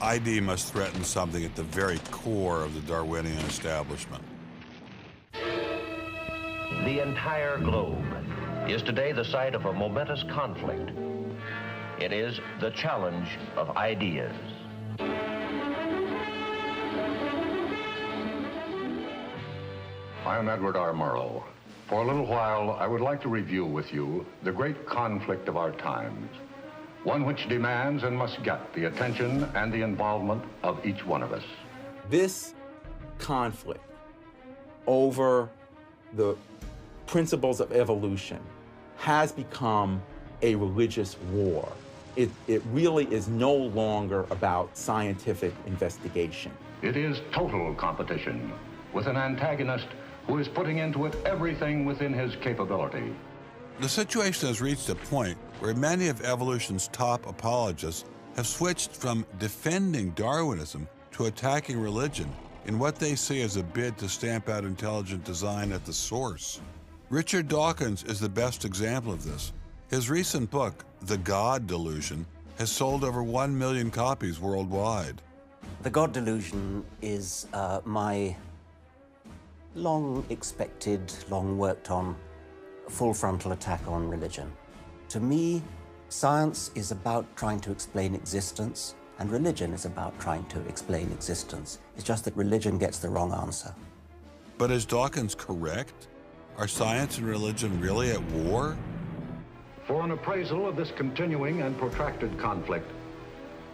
ID must threaten something at the very core of the Darwinian establishment. The entire globe is today the site of a momentous conflict. It is the challenge of ideas. I am Edward R. Murrow. For a little while, I would like to review with you the great conflict of our times, one which demands and must get the attention and the involvement of each one of us. This conflict over the principles of evolution has become a religious war. It really is no longer about scientific investigation. It is total competition with an antagonist who is putting into it everything within his capability. The situation has reached a point where many of evolution's top apologists have switched from defending Darwinism to attacking religion in what they see as a bid to stamp out intelligent design at the source. Richard Dawkins is the best example of this. His recent book, The God Delusion, has sold over 1 million copies worldwide. The God Delusion is my long-expected, long-worked-on, full-frontal attack on religion. To me, science is about trying to explain existence, and religion is about trying to explain existence. It's just that religion gets the wrong answer. But is Dawkins correct? Are science and religion really at war? For an appraisal of this continuing and protracted conflict,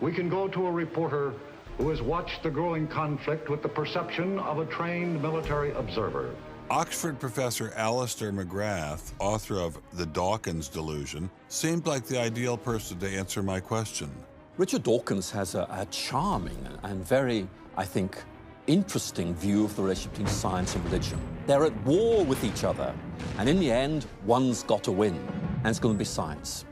we can go to a reporter who has watched the growing conflict with the perception of a trained military observer. Oxford professor Alistair McGrath, author of The Dawkins Delusion, seemed like the ideal person to answer my question. Richard Dawkins has a charming and very, I think, interesting view of the relationship between science and religion. They're at war with each other, and in the end, one's got to win. and it's going to be science.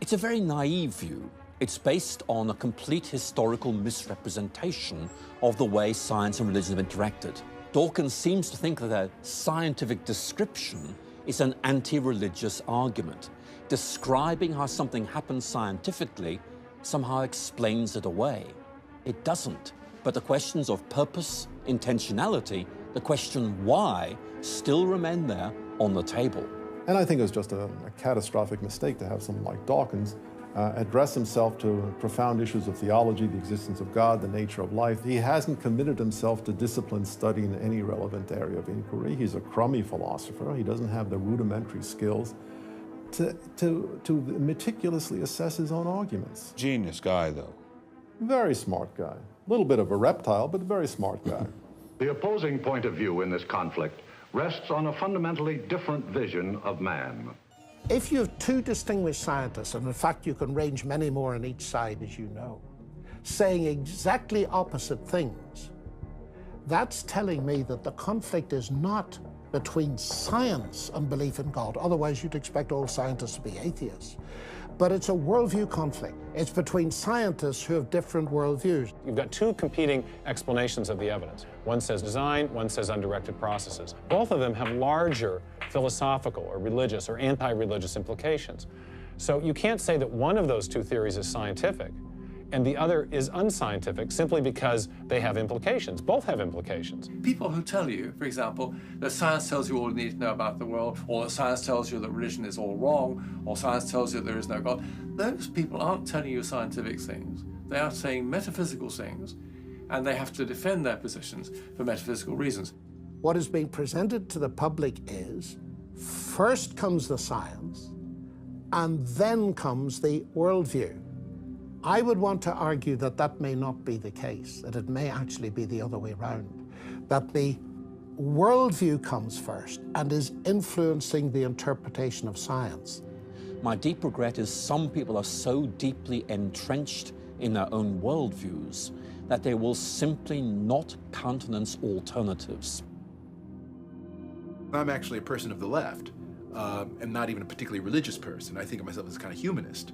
It's a very naive view. It's based on a complete historical misrepresentation of the way science and religion have interacted. Dawkins seems to think that a scientific description is an anti-religious argument. Describing how something happens scientifically somehow explains it away. It doesn't. But the questions of purpose, intentionality, the question why, still remain there on the table. And I think it was just a catastrophic mistake to have someone like Dawkins address himself to profound issues of theology, the existence of God, the nature of life. He hasn't committed himself to disciplined study in any relevant area of inquiry. He's a crummy philosopher. He doesn't have the rudimentary skills to meticulously assess his own arguments. Genius guy, though. Very smart guy. A little bit of a reptile, but a very smart guy. The opposing point of view in this conflict rests on a fundamentally different vision of man. If you have two distinguished scientists, and in fact you can range many more on each side, as you know, saying exactly opposite things, that's telling me that the conflict is not between science and belief in God. Otherwise, you'd expect all scientists to be atheists. But it's a worldview conflict. It's between scientists who have different worldviews. You've got two competing explanations of the evidence. One says design, one says undirected processes. Both of them have larger philosophical or religious or anti-religious implications. So you can't say that one of those two theories is scientific and the other is unscientific simply because they have implications. Both have implications. People who tell you, for example, that science tells you all you need to know about the world, or that science tells you that religion is all wrong, or science tells you there is no God, those people aren't telling you scientific things. They are saying metaphysical things, and they have to defend their positions for metaphysical reasons. What is being presented to the public is, first comes the science, and then comes the worldview. I would want to argue that that may not be the case, that it may actually be the other way around, that the worldview comes first and is influencing the interpretation of science. My deep regret is some people are so deeply entrenched in their own worldviews that they will simply not countenance alternatives. I'm actually a person of the left, and not even a particularly religious person. I think of myself as a kind of humanist.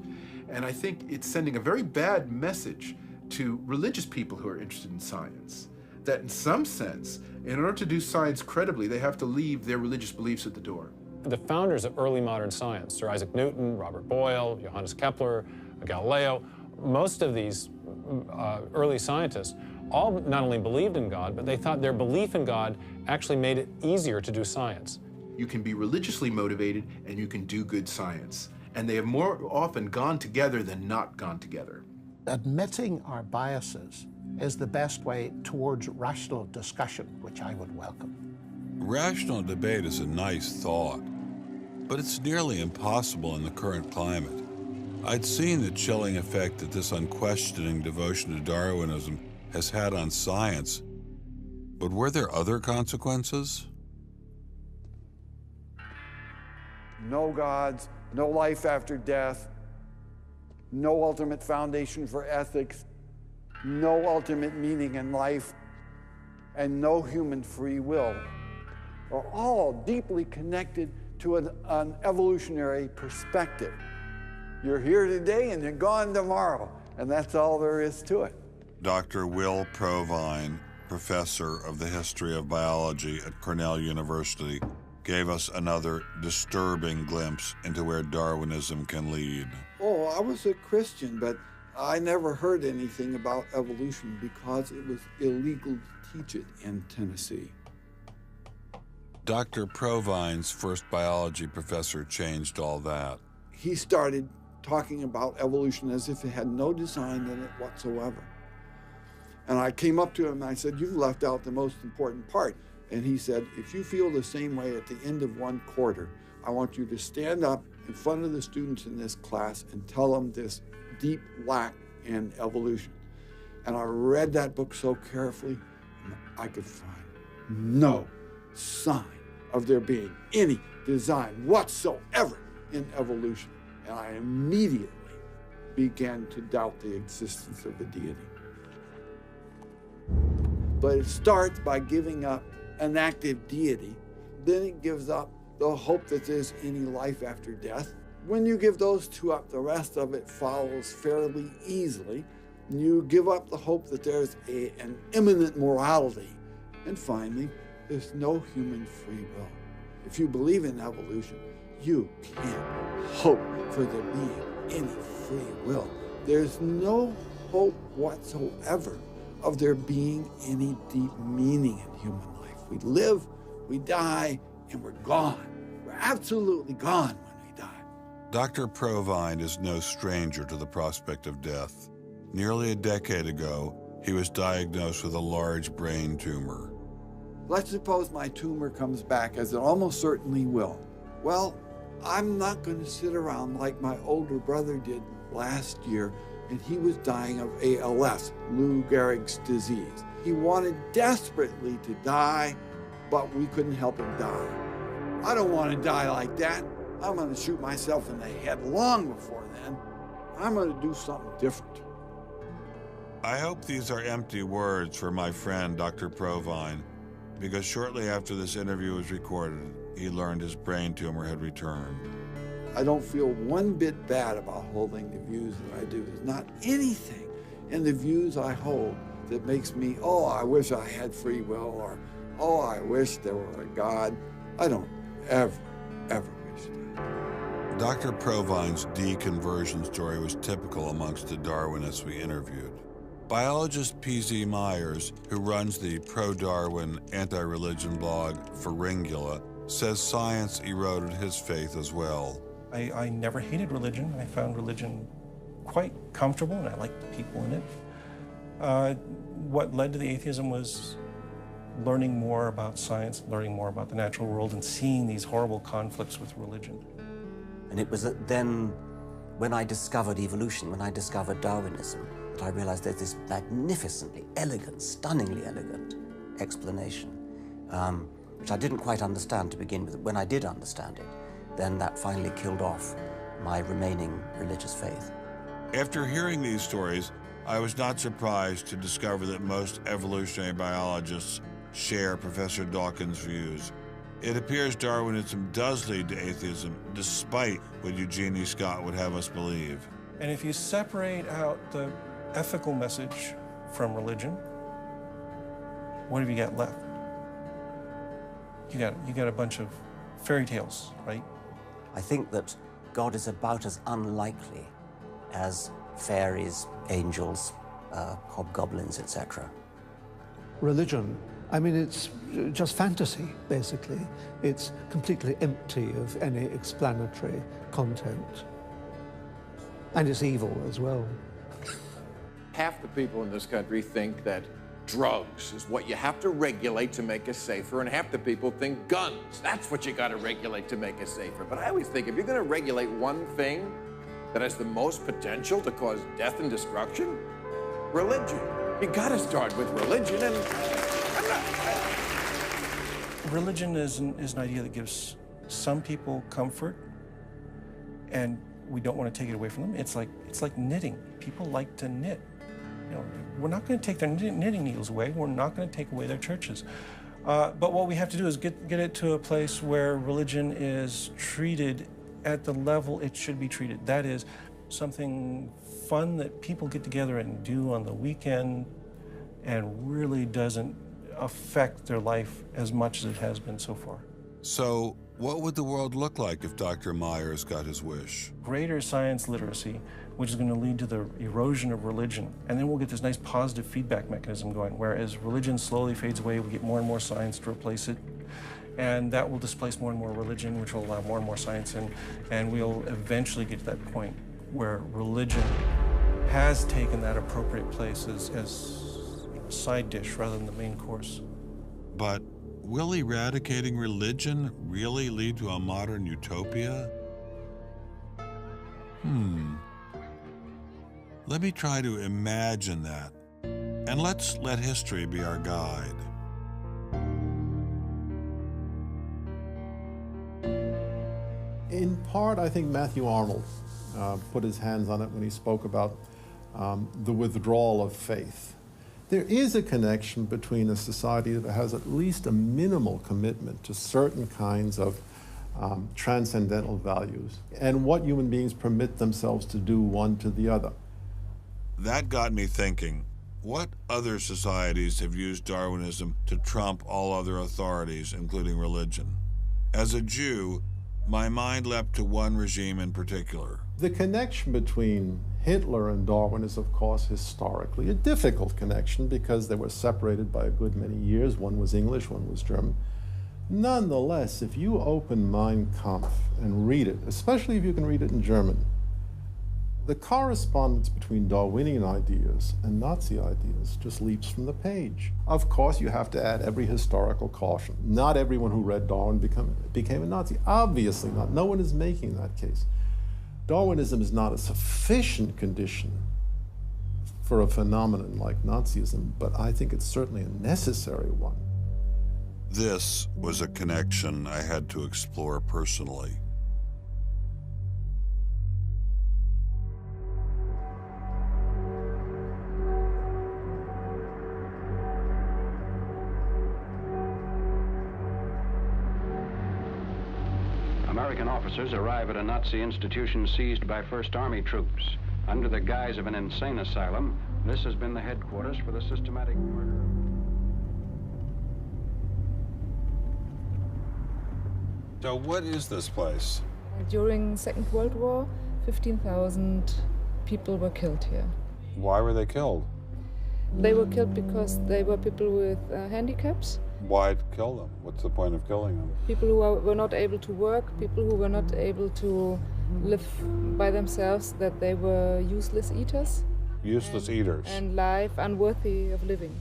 And I think it's sending a very bad message to religious people who are interested in science, that in some sense, in order to do science credibly, they have to leave their religious beliefs at the door. The founders of early modern science, Sir Isaac Newton, Robert Boyle, Johannes Kepler, Galileo, most of these early scientists all not only believed in God, but they thought their belief in God actually made it easier to do science. You can be religiously motivated and you can do good science. And they have more often gone together than not gone together. Admitting our biases is the best way towards rational discussion, which I would welcome. Rational debate is a nice thought, but it's nearly impossible in the current climate. I'd seen the chilling effect that this unquestioning devotion to Darwinism has had on science, but were there other consequences? No gods, no life after death, no ultimate foundation for ethics, no ultimate meaning in life, and no human free will are all deeply connected to an evolutionary perspective. You're here today and you're gone tomorrow, and that's all there is to it. Dr. Will Provine, professor of the history of biology at Cornell University, gave us another disturbing glimpse into where Darwinism can lead. Oh, I was a Christian, but I never heard anything about evolution because it was illegal to teach it in Tennessee. Dr. Provine's first biology professor changed all that. He started talking about evolution as if it had no design in it whatsoever. And I came up to him and I said, "You've left out the most important part." And he said, "If you feel the same way at the end of one quarter, I want you to stand up in front of the students in this class and tell them this deep lack in evolution." And I read that book so carefully, and I could find no sign of there being any design whatsoever in evolution. And I immediately began to doubt the existence of a deity. But it starts by giving up an active deity, then it gives up the hope that there's any life after death. When you give those two up, the rest of it follows fairly easily. You give up the hope that there's an imminent morality. And finally, there's no human free will. If you believe in evolution, you can't hope for there being any free will. There's no hope whatsoever of there being any deep meaning in human life. We live, we die, and we're gone. We're absolutely gone when we die. Dr. Provine is no stranger to the prospect of death. Nearly a decade ago, he was diagnosed with a large brain tumor. Let's suppose my tumor comes back, as it almost certainly will. Well, I'm not going to sit around like my older brother did last year, and he was dying of ALS, Lou Gehrig's disease. He wanted desperately to die, but we couldn't help him die. I don't want to die like that. I'm going to shoot myself in the head long before then. I'm going to do something different. I hope these are empty words for my friend, Dr. Provine, because shortly after this interview was recorded, he learned his brain tumor had returned. I don't feel one bit bad about holding the views that I do. There's not anything in the views I hold that makes me, oh, I wish I had free will, or, oh, I wish there were a God. I don't ever wish that. Dr. Provine's deconversion story was typical amongst the Darwinists we interviewed. Biologist P.Z. Myers, who runs the pro-Darwin anti-religion blog Pharyngula, says science eroded his faith as well. I never hated religion. I found religion quite comfortable, and I liked the people in it. What led to the atheism was learning more about science, learning more about the natural world, and seeing these horrible conflicts with religion. And it was then, when I discovered evolution, when I discovered Darwinism, that I realized there's this magnificently elegant, stunningly elegant explanation, which I didn't quite understand to begin with. When I did understand it, then that finally killed off my remaining religious faith. After hearing these stories, I was not surprised to discover that most evolutionary biologists share Professor Dawkins' views. It appears Darwinism does lead to atheism, despite what Eugenie Scott would have us believe. And if you separate out the ethical message from religion, what have you got left? You got a bunch of fairy tales, right? I think that God is about as unlikely as fairies, angels, hobgoblins, etc. Religion, I mean, it's just fantasy, basically. It's completely empty of any explanatory content. And it's evil as well. Half the people in this country think that drugs is what you have to regulate to make us safer, and half the people think guns, that's what you got to regulate to make us safer. But I always think if you're going to regulate one thing that has the most potential to cause death and destruction, religion. You got to start with religion, and Religion is an idea that gives some people comfort, and we don't want to take it away from them. It's like knitting. People like to knit. You know, we're not going to take their knitting needles away. We're not going to take away their churches. But what we have to do is get it to a place where religion is treated at the level it should be treated. That is something fun that people get together and do on the weekend and really doesn't affect their life as much as it has been so far. So, what would the world look like if Dr. Myers got his wish? Greater science literacy, which is going to lead to the erosion of religion. And then we'll get this nice positive feedback mechanism going, where as religion slowly fades away, we get more and more science to replace it. And that will displace more and more religion, which will allow more and more science in. And we'll eventually get to that point where religion has taken that appropriate place as a side dish rather than the main course. But will eradicating religion really lead to a modern utopia? Let me try to imagine that. And let's let history be our guide. In part, I think Matthew Arnold put his hands on it when he spoke about the withdrawal of faith. There is a connection between a society that has at least a minimal commitment to certain kinds of transcendental values, and what human beings permit themselves to do one to the other. That got me thinking, what other societies have used Darwinism to trump all other authorities, including religion? As a Jew, my mind leapt to one regime in particular. The connection between Hitler and Darwin is, of course, historically a difficult connection because they were separated by a good many years. One was English, one was German. Nonetheless, if you open Mein Kampf and read it, especially if you can read it in German, the correspondence between Darwinian ideas and Nazi ideas just leaps from the page. Of course, you have to add every historical caution. Not everyone who read Darwin became a Nazi. Obviously not. No one is making that case. Darwinism is not a sufficient condition for a phenomenon like Nazism, but I think it's certainly a necessary one. This was a connection I had to explore personally. American officers arrive at a Nazi institution seized by First Army troops. Under the guise of an insane asylum, this has been the headquarters for the systematic murder. So what is this place? During Second World War, 15,000 people were killed here. Why were they killed? They were killed because they were people with handicaps. Why kill them? What's the point of killing them? People who were not able to work, people who were not able to live by themselves, that they were useless eaters. Useless eaters. And life unworthy of living.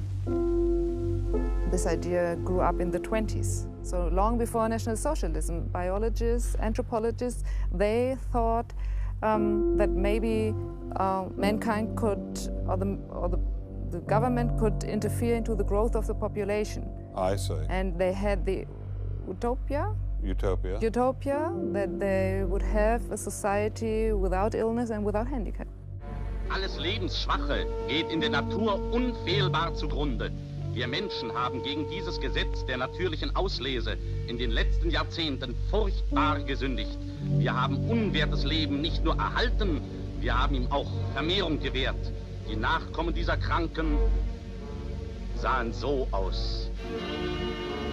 This idea grew up in the 20s. So long before National Socialism, biologists, anthropologists, they thought that maybe mankind could, or the government could interfere into the growth of the population. I see. And they had the utopia that they would have a society without illness and without handicap. Alles Lebensschwache geht in der Natur unfehlbar zugrunde. Wir Menschen haben gegen dieses Gesetz der natürlichen Auslese in den letzten Jahrzehnten furchtbar gesündigt. Wir haben unwertes Leben nicht nur erhalten, wir haben ihm auch Vermehrung gewährt. Die Nachkommen dieser Kranken sahen so aus,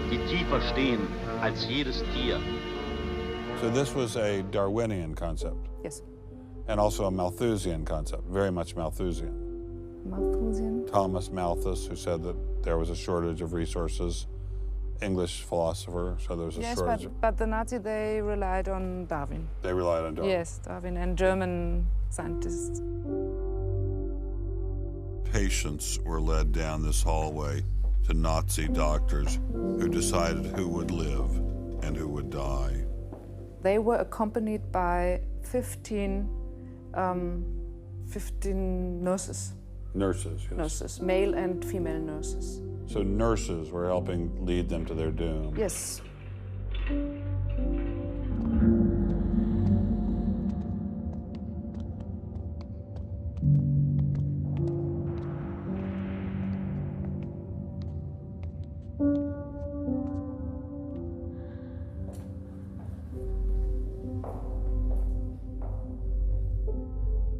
die tiefer stehen als jedes Tier. So this was a Darwinian concept? Yes. And also a Malthusian concept, very much Malthusian. Malthusian? Thomas Malthus, who said that there was a shortage of resources, English philosopher, so there was a shortage. Yes, but the Nazis, they relied on Darwin. They relied on Darwin? Yes, Darwin and German scientists. Patients were led down this hallway to Nazi doctors who decided who would live and who would die. They were accompanied by 15 nurses. Nurses, yes. Nurses, male and female nurses. So nurses were helping lead them to their doom. Yes.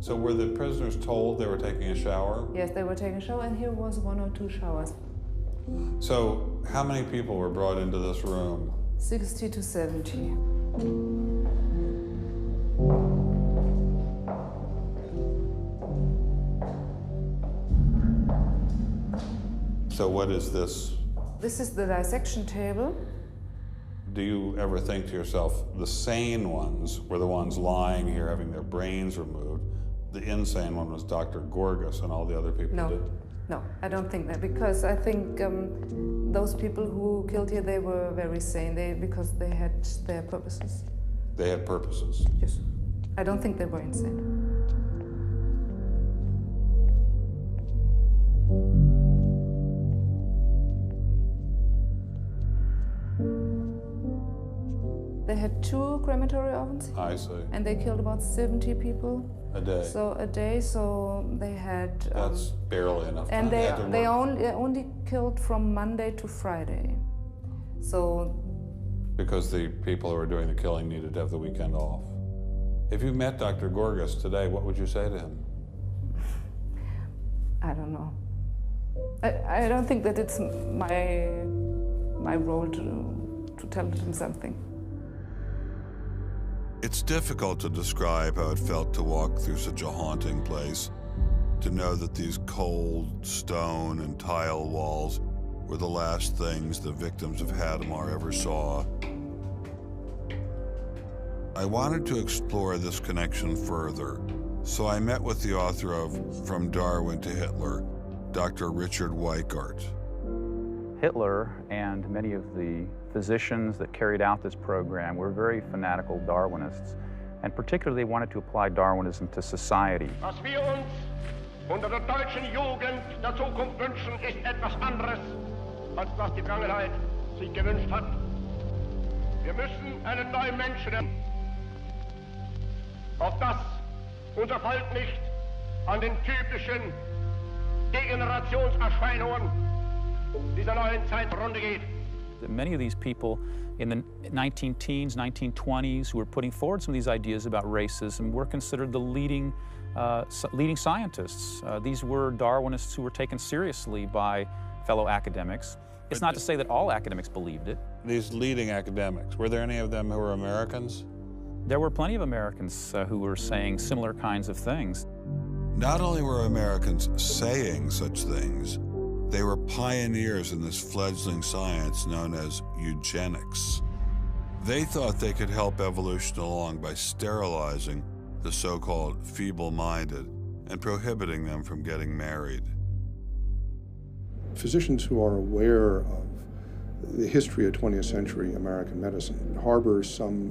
So were the prisoners told they were taking a shower? Yes, they were taking a shower, and here was 1 or 2 showers. So how many people were brought into this room? 60 to 70. So what is this? This is the dissection table. Do you ever think to yourself, the sane ones were the ones lying here having their brains removed? The insane one was Dr. Gorgas and all the other people did? No, I don't think that, because I think those people who killed here, they were very sane, because they had their purposes. They had purposes? Yes. I don't think they were insane. They had 2 crematory ovens. I see. And they killed about 70 people. A day. So a day, so they had... That's barely enough and time. they only killed from Monday to Friday. So because the people who were doing the killing needed to have the weekend off. If you met Dr. Gorgas today, what would you say to him? I don't know. I don't think that it's my role to tell him something. It's difficult to describe how it felt to walk through such a haunting place, to know that these cold stone and tile walls were the last things the victims of Hadamar ever saw. I wanted to explore this connection further, so I met with the author of From Darwin to Hitler, Dr. Richard Weikart. Hitler and many of the physicians that carried out this program were very fanatical Darwinists, and particularly wanted to apply Darwinism to society. Was wir uns unter der deutschen Jugend der Zukunft wünschen, ist etwas anderes, als was die Vergangenheit sich gewünscht hat. Wir müssen einen neuen Menschen lernen, auf dass unser Volk nicht an den typischen Degenerationserscheinungen dieser neuen Zeit zugrunde geht. Many of these people in the 19-teens, 1920s, who were putting forward some of these ideas about racism were considered the leading scientists. These were Darwinists who were taken seriously by fellow academics. It's not to say that all academics believed it. These leading academics, were there any of them who were Americans? There were plenty of Americans who were saying similar kinds of things. Not only were Americans saying such things, they were pioneers in this fledgling science known as eugenics. They thought they could help evolution along by sterilizing the so-called feeble-minded and prohibiting them from getting married. Physicians who are aware of the history of 20th century American medicine harbor some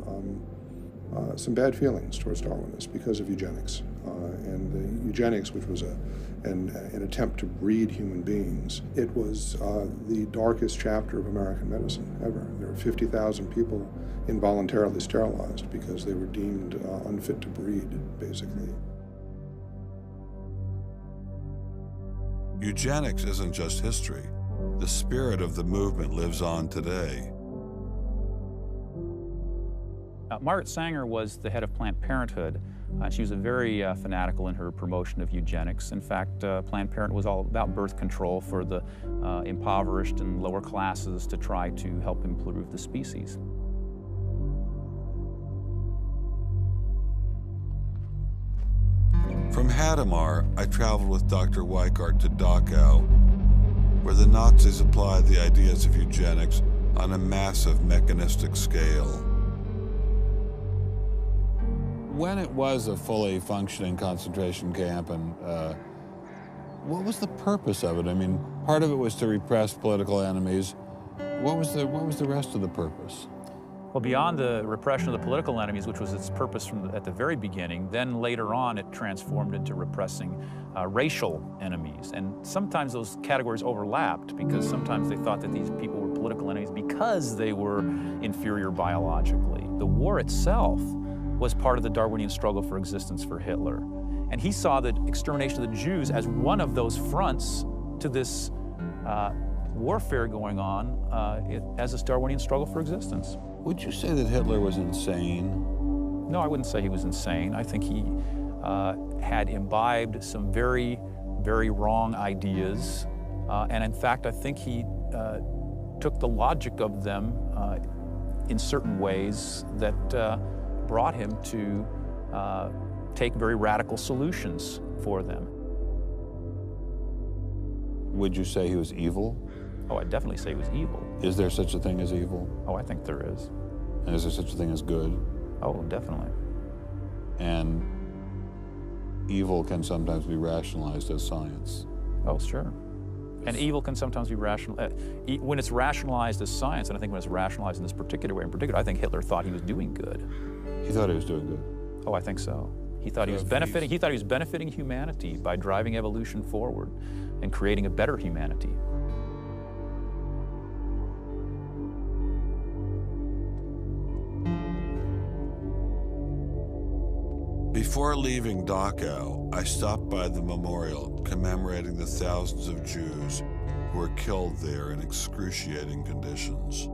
bad feelings towards Darwinists because of eugenics. And the eugenics, which was an attempt to breed human beings, it was the darkest chapter of American medicine ever. There were 50,000 people involuntarily sterilized because they were deemed unfit to breed, basically. Eugenics isn't just history. The spirit of the movement lives on today. Margaret Sanger was the head of Planned Parenthood. She was very fanatical in her promotion of eugenics. In fact, Planned Parenthood was all about birth control for the impoverished and lower classes to try to help improve the species. From Hadamar, I traveled with Dr. Weikart to Dachau, where the Nazis applied the ideas of eugenics on a massive mechanistic scale. When it was a fully functioning concentration camp, and what was the purpose of it? I mean, part of it was to repress political enemies. What was the rest of the purpose? Well, beyond the repression of the political enemies, which was its purpose at the very beginning, then later on it transformed into repressing racial enemies. And sometimes those categories overlapped because sometimes they thought that these people were political enemies because they were inferior biologically. The war itself was part of the Darwinian struggle for existence for Hitler. And he saw the extermination of the Jews as one of those fronts to this warfare going on as this Darwinian struggle for existence. Would you say that Hitler was insane? No, I wouldn't say he was insane. I think he had imbibed some very, very wrong ideas. And in fact, I think he took the logic of them in certain ways that brought him to take very radical solutions for them. Would you say he was evil? Oh, I'd definitely say he was evil. Is there such a thing as evil? Oh, I think there is. And is there such a thing as good? Oh, definitely. And evil can sometimes be rationalized as science. Oh, sure. And evil can sometimes be rational. When it's rationalized as science, and I think when it's rationalized in this particular way in particular, I think Hitler thought he was doing good. He thought he was doing good? Oh, I think so. He thought he was benefiting. He thought he was benefiting humanity by driving evolution forward and creating a better humanity. Before leaving Dachau, I stopped by the memorial commemorating the thousands of Jews who were killed there in excruciating conditions.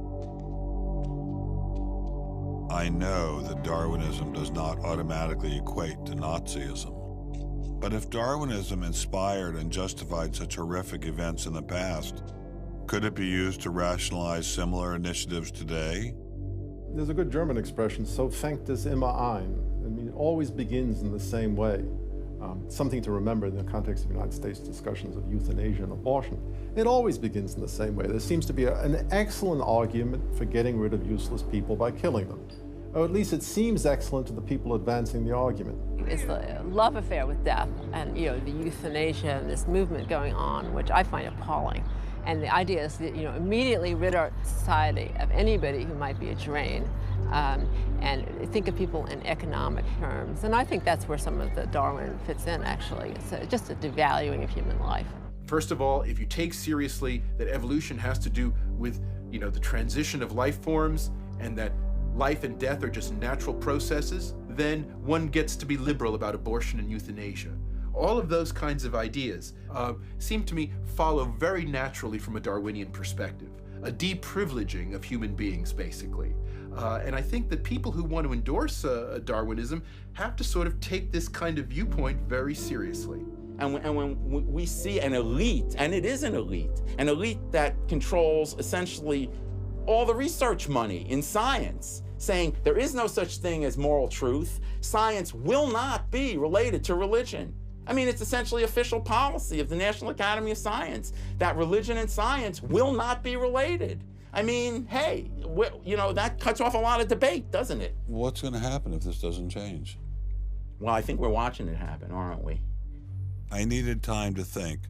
I know that Darwinism does not automatically equate to Nazism. But if Darwinism inspired and justified such horrific events in the past, could it be used to rationalize similar initiatives today? There's a good German expression, so fängt es immer ein. I mean, it always begins in the same way. Something to remember in the context of United States discussions of euthanasia and abortion. It always begins in the same way. There seems to be an excellent argument for getting rid of useless people by killing them. Or at least it seems excellent to the people advancing the argument. It's the love affair with death and, you know, the euthanasia and this movement going on, which I find appalling. And the idea is that, you know, immediately rid our society of anybody who might be a drain, and think of people in economic terms. And I think that's where some of the Darwin fits in, actually. It's just a devaluing of human life. First of all, if you take seriously that evolution has to do with, you know, the transition of life forms and that life and death are just natural processes, then one gets to be liberal about abortion and euthanasia. All of those kinds of ideas seem to me follow very naturally from a Darwinian perspective, a deprivileging of human beings, basically. And I think that people who want to endorse Darwinism have to sort of take this kind of viewpoint very seriously. And when we see an elite, and it is an elite that controls essentially all the research money in science, saying there is no such thing as moral truth, science will not be related to religion. I mean, it's essentially official policy of the National Academy of Science that religion and science will not be related. I mean, hey, you know, that cuts off a lot of debate, doesn't it? What's going to happen if this doesn't change? Well, I think we're watching it happen, aren't we? I needed time to think,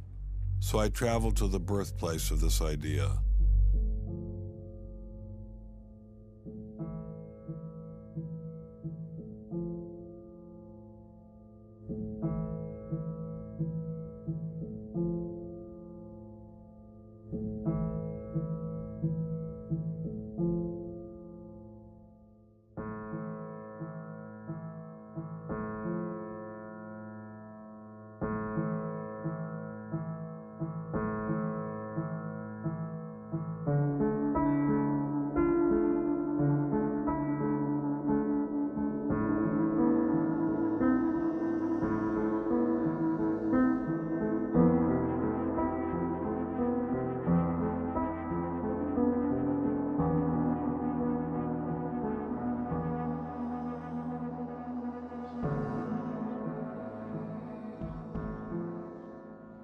so I traveled to the birthplace of this idea.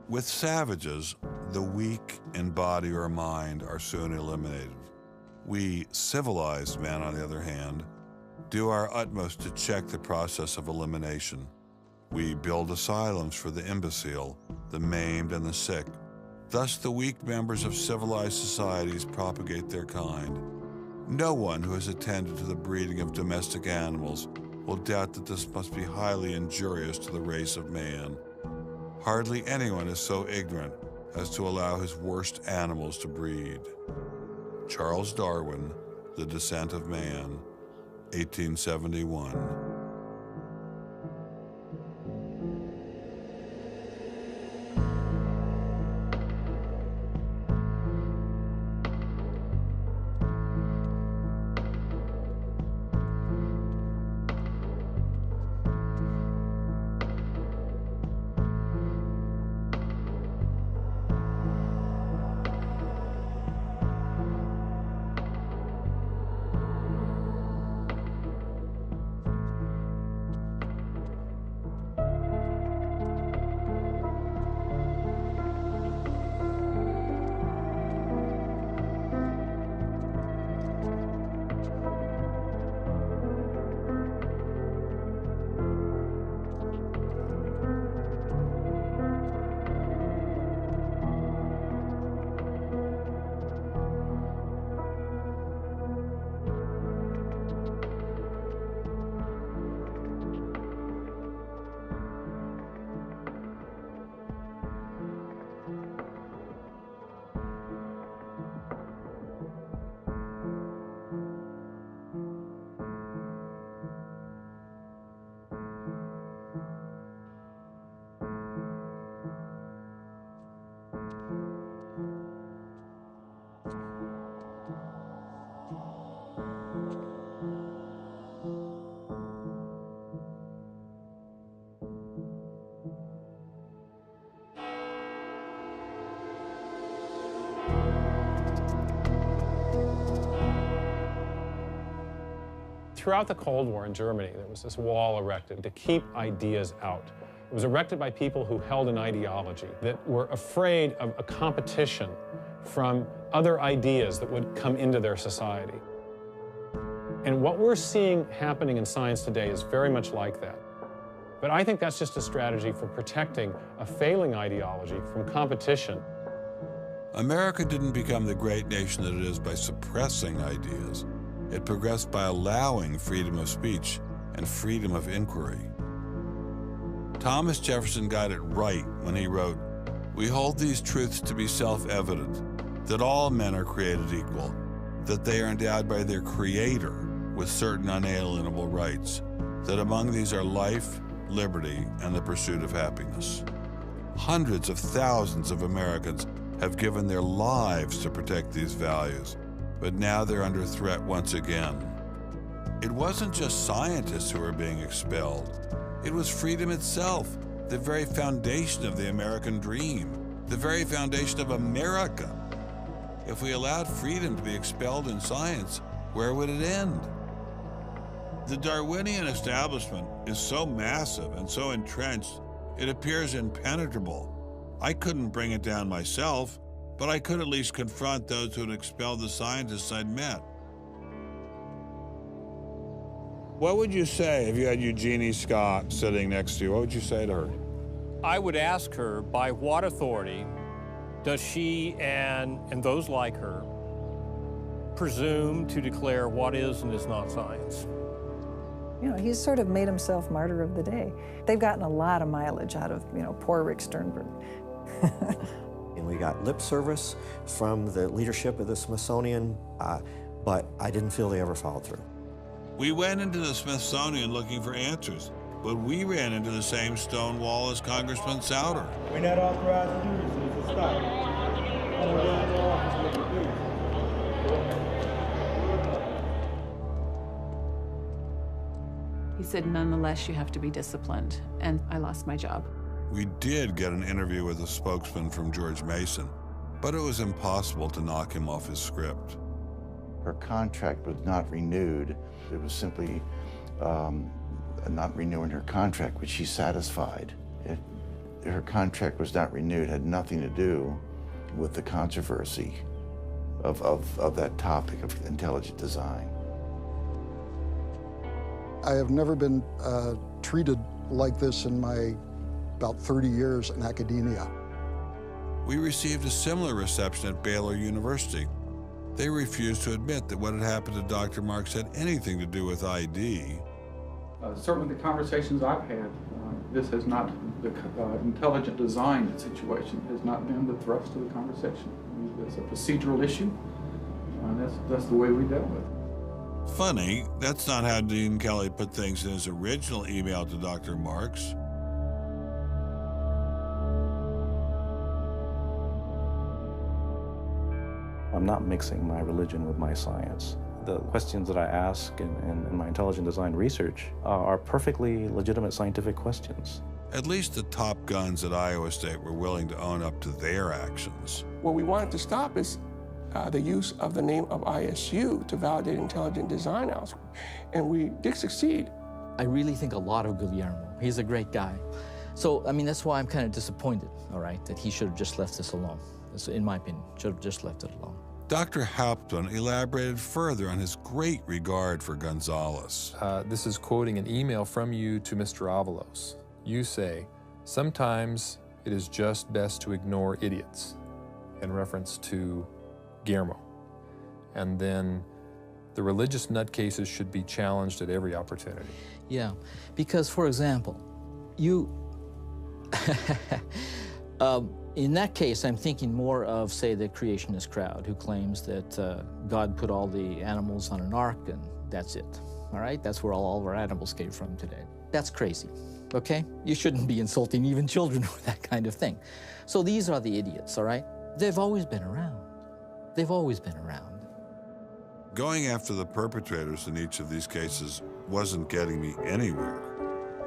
With savages, the weak in body or mind are soon eliminated. We, civilized men, on the other hand, do our utmost to check the process of elimination. We build asylums for the imbecile, the maimed, and the sick. Thus, the weak members of civilized societies propagate their kind. No one who has attended to the breeding of domestic animals will doubt that this must be highly injurious to the race of man. Hardly anyone is so ignorant as to allow his worst animals to breed. Charles Darwin, The Descent of Man, 1871. throughout the Cold War in Germany, there was this wall erected to keep ideas out. It was erected by people who held an ideology that were afraid of a competition from other ideas that would come into their society. And what we're seeing happening in science today is very much like that. But I think that's just a strategy for protecting a failing ideology from competition. America didn't become the great nation that it is by suppressing ideas. It progressed by allowing freedom of speech and freedom of inquiry. Thomas Jefferson got it right when he wrote, "We hold these truths to be self-evident, that all men are created equal, that they are endowed by their Creator with certain unalienable rights, that among these are life, liberty, and the pursuit of happiness." Hundreds of thousands of Americans have given their lives to protect these values, but now they're under threat once again. It wasn't just scientists who were being expelled. It was freedom itself, the very foundation of the American dream, the very foundation of America. If we allowed freedom to be expelled in science, where would it end? The Darwinian establishment is so massive and so entrenched, it appears impenetrable. I couldn't bring it down myself, but I could at least confront those who had expelled the scientists I'd met. What would you say if you had Eugenie Scott sitting next to you? What would you say to her? I would ask her, by what authority does she and those like her presume to declare what is and is not science? You know, he's sort of made himself martyr of the day. They've gotten a lot of mileage out of, you know, poor Rick Sternberg. And we got lip service from the leadership of the Smithsonian, but I didn't feel they ever followed through. We went into the Smithsonian looking for answers, but we ran into the same stone wall as Congressman Souter. We're not authorized to do this, so it's a stop. He said, nonetheless, you have to be disciplined, and I lost my job. We did get an interview with a spokesman from George Mason, but it was impossible to knock him off his script. Her contract was not renewed. It was simply not renewing her contract, which she's satisfied. Her contract was not renewed, had nothing to do with the controversy of that topic of intelligent design. I have never been treated like this in my about 30 years in academia. We received a similar reception at Baylor University. They refused to admit that what had happened to Dr. Marks had anything to do with ID. Certainly the conversations I've had, this has not, the intelligent design situation has not been the thrust of the conversation. It's a procedural issue, and that's the way we dealt with it. Funny, that's not how Dean Kelly put things in his original email to Dr. Marks. I'm not mixing my religion with my science. The questions that I ask in my intelligent design research are perfectly legitimate scientific questions. At least the top guns at Iowa State were willing to own up to their actions. What we wanted to stop is the use of the name of ISU to validate intelligent design elsewhere, and we did succeed. I really think a lot of Guillermo. He's a great guy. So, I mean, that's why I'm kind of disappointed, all right, that he should have just left this alone. So, in my opinion, should have just left it alone. Dr. Hauptmann elaborated further on his great regard for Gonzalez. This is quoting an email from you to Mr. Avalos. You say, "Sometimes it is just best to ignore idiots," in reference to Guillermo. And then the religious nutcases should be challenged at every opportunity. Yeah, because, for example, you... in that case, I'm thinking more of, say, the creationist crowd who claims that God put all the animals on an ark and that's it, all right? That's where all of our animals came from today. That's crazy, okay? You shouldn't be insulting even children with that kind of thing. So these are the idiots, all right? They've always been around. They've always been around. Going after the perpetrators in each of these cases wasn't getting me anywhere.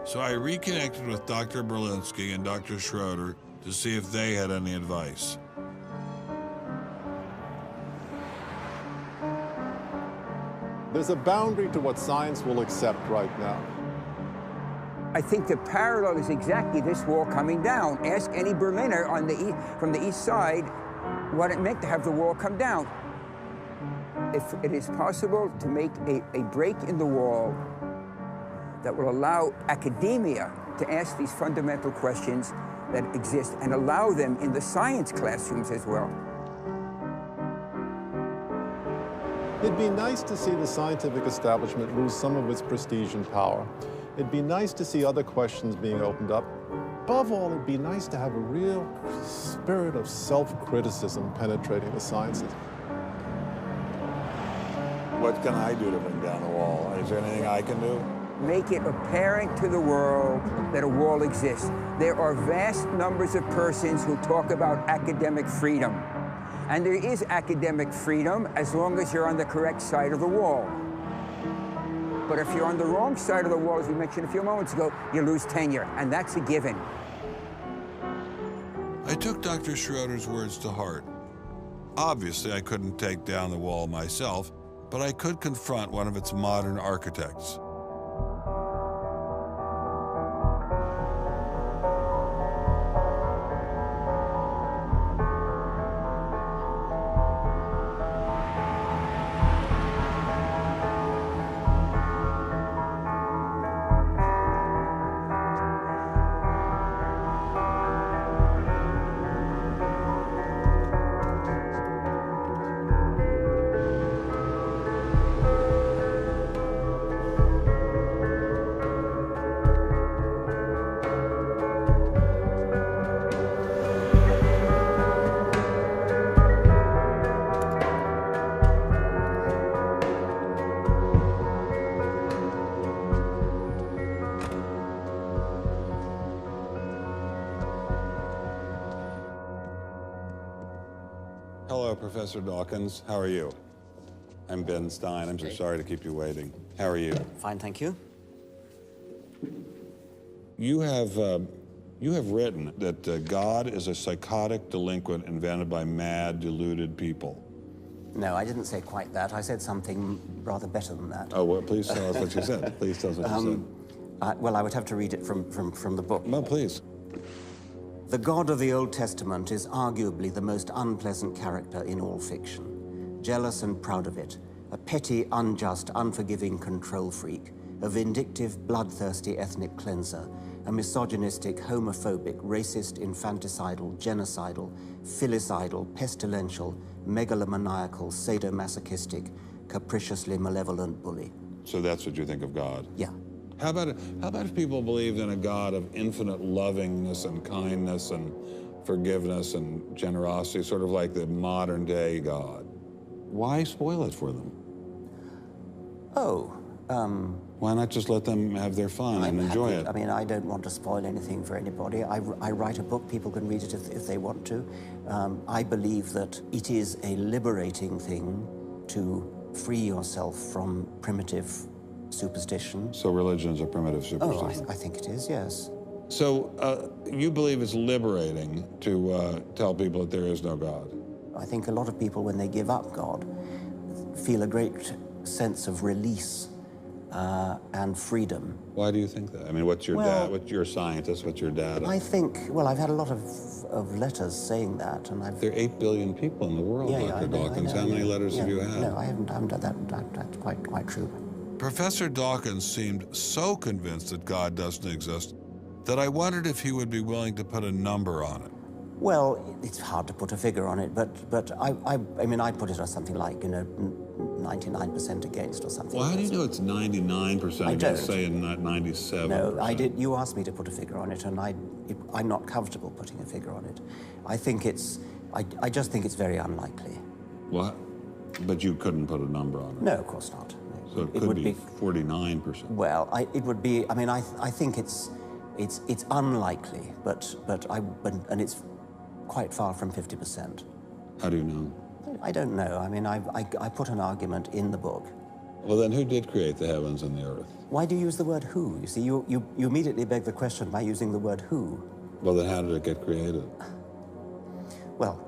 So I reconnected with Dr. Berlinski and Dr. Schroeder to see if they had any advice. There's a boundary to what science will accept right now. I think the parallel is exactly this wall coming down. Ask any Berliner on the from the east side what it meant to have the wall come down. If it is possible to make a break in the wall that will allow academia to ask these fundamental questions that exist and allow them in the science classrooms as well. It'd be nice to see the scientific establishment lose some of its prestige and power. It'd be nice to see other questions being opened up. Above all, it'd be nice to have a real spirit of self-criticism penetrating the sciences. What can I do to bring down the wall? Is there anything I can do? Make it apparent to the world that a wall exists. There are vast numbers of persons who talk about academic freedom. And there is academic freedom as long as you're on the correct side of the wall. But if you're on the wrong side of the wall, as we mentioned a few moments ago, you lose tenure, and that's a given. I took Dr. Schroeder's words to heart. Obviously, I couldn't take down the wall myself, but I could confront one of its modern architects. Hello, Professor Dawkins. How are you? I'm Ben Stein. I'm so sorry to keep you waiting. How are you? Fine, thank you. You have written that God is a psychotic delinquent invented by mad, deluded people. No, I didn't say quite that. I said something rather better than that. Oh, well, please tell us what you said. Please tell us what you said. Well, I would have to read it from the book. No, please. The God of the Old Testament is arguably the most unpleasant character in all fiction. Jealous and proud of it, a petty, unjust, unforgiving control freak, a vindictive, bloodthirsty ethnic cleanser, a misogynistic, homophobic, racist, infanticidal, genocidal, filicidal, pestilential, megalomaniacal, sadomasochistic, capriciously malevolent bully. So that's what you think of God? Yeah. How about if people believed in a God of infinite lovingness and kindness and forgiveness and generosity, sort of like the modern day God? Why spoil it for them? Why not just let them have their fun and enjoy it? I mean, I don't want to spoil anything for anybody. I write a book, people can read it if they want to. I believe that it is a liberating thing to free yourself from primitive superstition. So religion's a primitive superstition? Oh, I think it is, yes. So you believe it's liberating to tell people that there is no God? I think a lot of people, when they give up God, feel a great sense of release and freedom. Why do you think that? I mean, what's your dad? What's your scientist? What's your data? I think, well, I've had a lot of letters saying that, and I've... There are 8 billion people in the world, Dr. Dawkins. How many letters have you had? No, I haven't done that. That's quite true. Professor Dawkins seemed so convinced that God doesn't exist that I wondered if he would be willing to put a number on it. Well, it's hard to put a figure on it, but I mean, I put it as something like, 99% against or something. Well, how do you know it's 99% against, say, and not 97%? No, I did. You asked me to put a figure on it, and I'm not comfortable putting a figure on it. I think it's, I just think it's very unlikely. What? But you couldn't put a number on it? No, of course not. So it could be 49%. Well, it would be. I mean, I think it's unlikely, but it's quite far from 50%. How do you know? I don't know. I mean, I put an argument in the book. Well, then who did create the heavens and the earth? Why do you use the word who? You see, you immediately beg the question by using the word who. Well, then how did it get created? Well,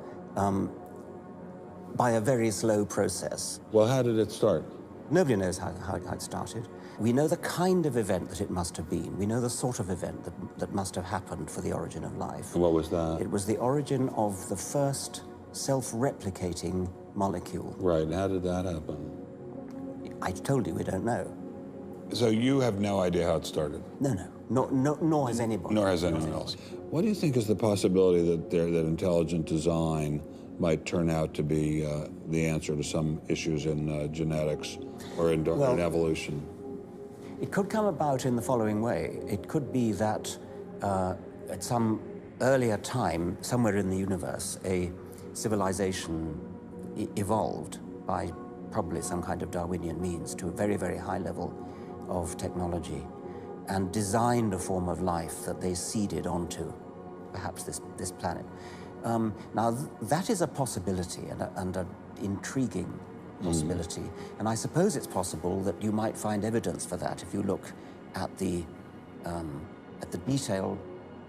by a very slow process. Well, how did it start? Nobody knows how it started. We know the kind of event that it must have been. We know the sort of event that must have happened for the origin of life. And what was that? It was the origin of the first self-replicating molecule. Right, how did that happen? I told you we don't know. So you have no idea how it started? No, nor has anybody. Nor has anyone else. What do you think is the possibility that intelligent design might turn out to be the answer to some issues in genetics or in evolution? It could come about in the following way. It could be that at some earlier time, somewhere in the universe, a civilization evolved by probably some kind of Darwinian means to a very, very high level of technology and designed a form of life that they seeded onto, perhaps this planet. Now, that is a possibility and an intriguing possibility. And I suppose it's possible that you might find evidence for that if you look at the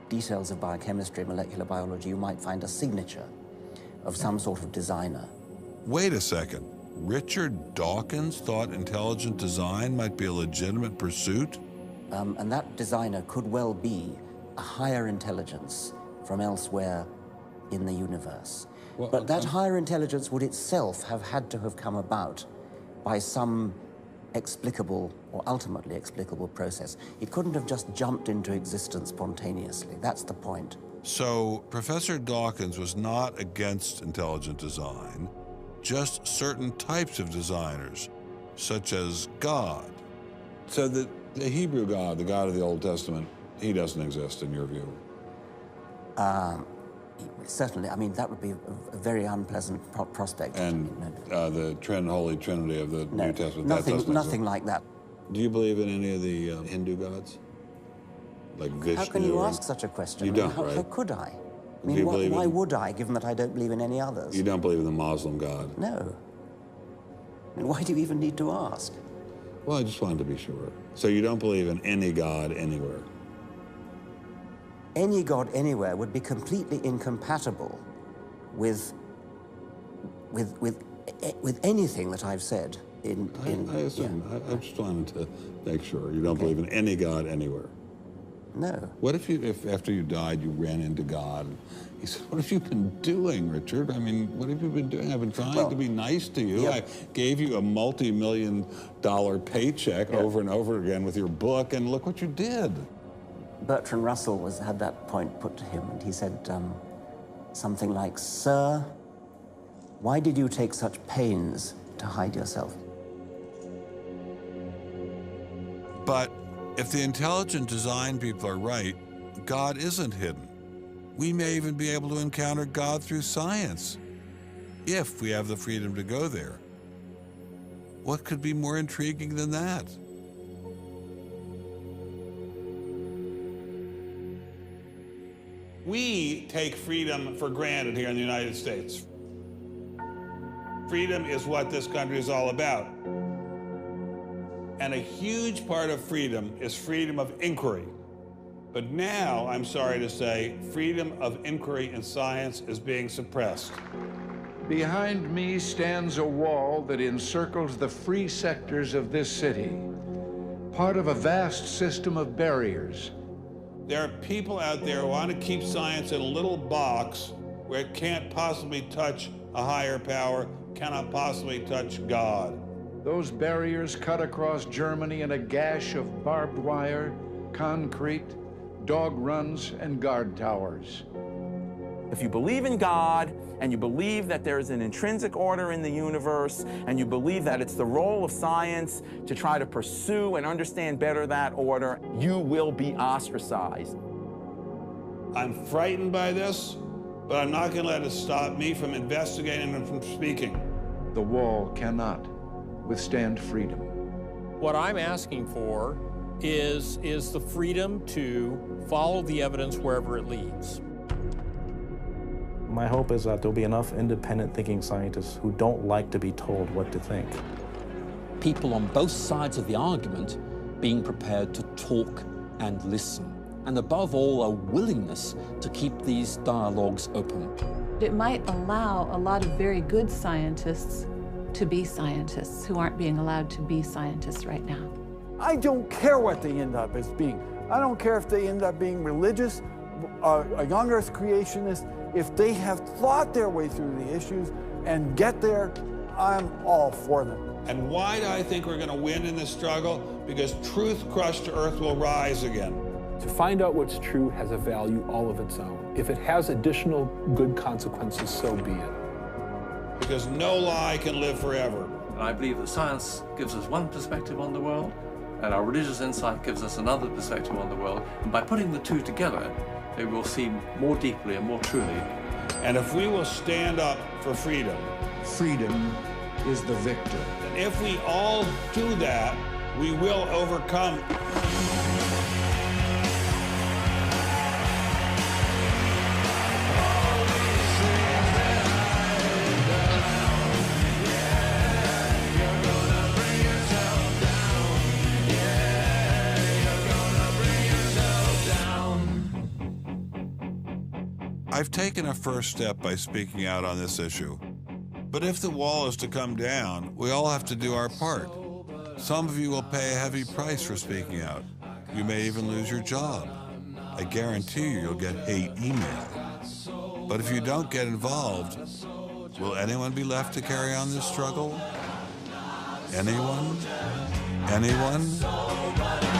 details of biochemistry, molecular biology. You might find a signature of some sort of designer. Wait a second. Richard Dawkins thought intelligent design might be a legitimate pursuit? And that designer could well be a higher intelligence from elsewhere in the universe. Well, but that higher intelligence would itself have had to have come about by some explicable or ultimately explicable process. It couldn't have just jumped into existence spontaneously. That's the point. So Professor Dawkins was not against intelligent design, just certain types of designers, such as God. So the Hebrew God, the God of the Old Testament, he doesn't exist in your view? Certainly. I mean, that would be a very unpleasant prospect. And the Holy Trinity of the New Testament, nothing like that. Do you believe in any of the Hindu gods? Like Vishnu? How can you ask such a question? You don't, how, right? How could I? I mean, why would I, given that I don't believe in any others? You don't believe in the Muslim God? No. I mean, why do you even need to ask? Well, I just wanted to be sure. So you don't believe in any God anywhere? Any God anywhere would be completely incompatible with anything that I've said I assume. Yeah. I just wanted to make sure. You don't believe in any God anywhere? No. What if after you died, you ran into God? He said, what have you been doing, Richard? I mean, what have you been doing? I've been trying to be nice to you. I gave you a multi-million-dollar paycheck over and over again with your book, and look what you did. Bertrand Russell had that point put to him, and he said something like, "Sir, why did you take such pains to hide yourself?" But if the intelligent design people are right, God isn't hidden. We may even be able to encounter God through science, if we have the freedom to go there. What could be more intriguing than that? We take freedom for granted here in the United States. Freedom is what this country is all about. And a huge part of freedom is freedom of inquiry. But now, I'm sorry to say, freedom of inquiry in science is being suppressed. Behind me stands a wall that encircles the free sectors of this city, part of a vast system of barriers. There are people out there who want to keep science in a little box where it can't possibly touch a higher power, cannot possibly touch God. Those barriers cut across Germany in a gash of barbed wire, concrete, dog runs, and guard towers. If you believe in God, and you believe that there's an intrinsic order in the universe, and you believe that it's the role of science to try to pursue and understand better that order, you will be ostracized. I'm frightened by this, but I'm not going to let it stop me from investigating and from speaking. The wall cannot withstand freedom. What I'm asking for is the freedom to follow the evidence wherever it leads. My hope is that there'll be enough independent thinking scientists who don't like to be told what to think. People on both sides of the argument being prepared to talk and listen. And above all, a willingness to keep these dialogues open. It might allow a lot of very good scientists to be scientists who aren't being allowed to be scientists right now. I don't care what they end up as being. I don't care if they end up being religious, a young earth creationist. If they have thought their way through the issues and get there, I'm all for them. And why do I think we're going to win in this struggle? Because truth-crushed earth will rise again. To find out what's true has a value all of its own. If it has additional good consequences, so be it. Because no lie can live forever. And I believe that science gives us one perspective on the world, and our religious insight gives us another perspective on the world. And by putting the two together, they will see more deeply and more truly. And if we will stand up for freedom, freedom is the victor. And if we all do that, we will overcome. I've taken a first step by speaking out on this issue. But if the wall is to come down, we all have to do our part. Some of you will pay a heavy price for speaking out. You may even lose your job. I guarantee you, you'll get hate email. But if you don't get involved, will anyone be left to carry on this struggle? Anyone? Anyone?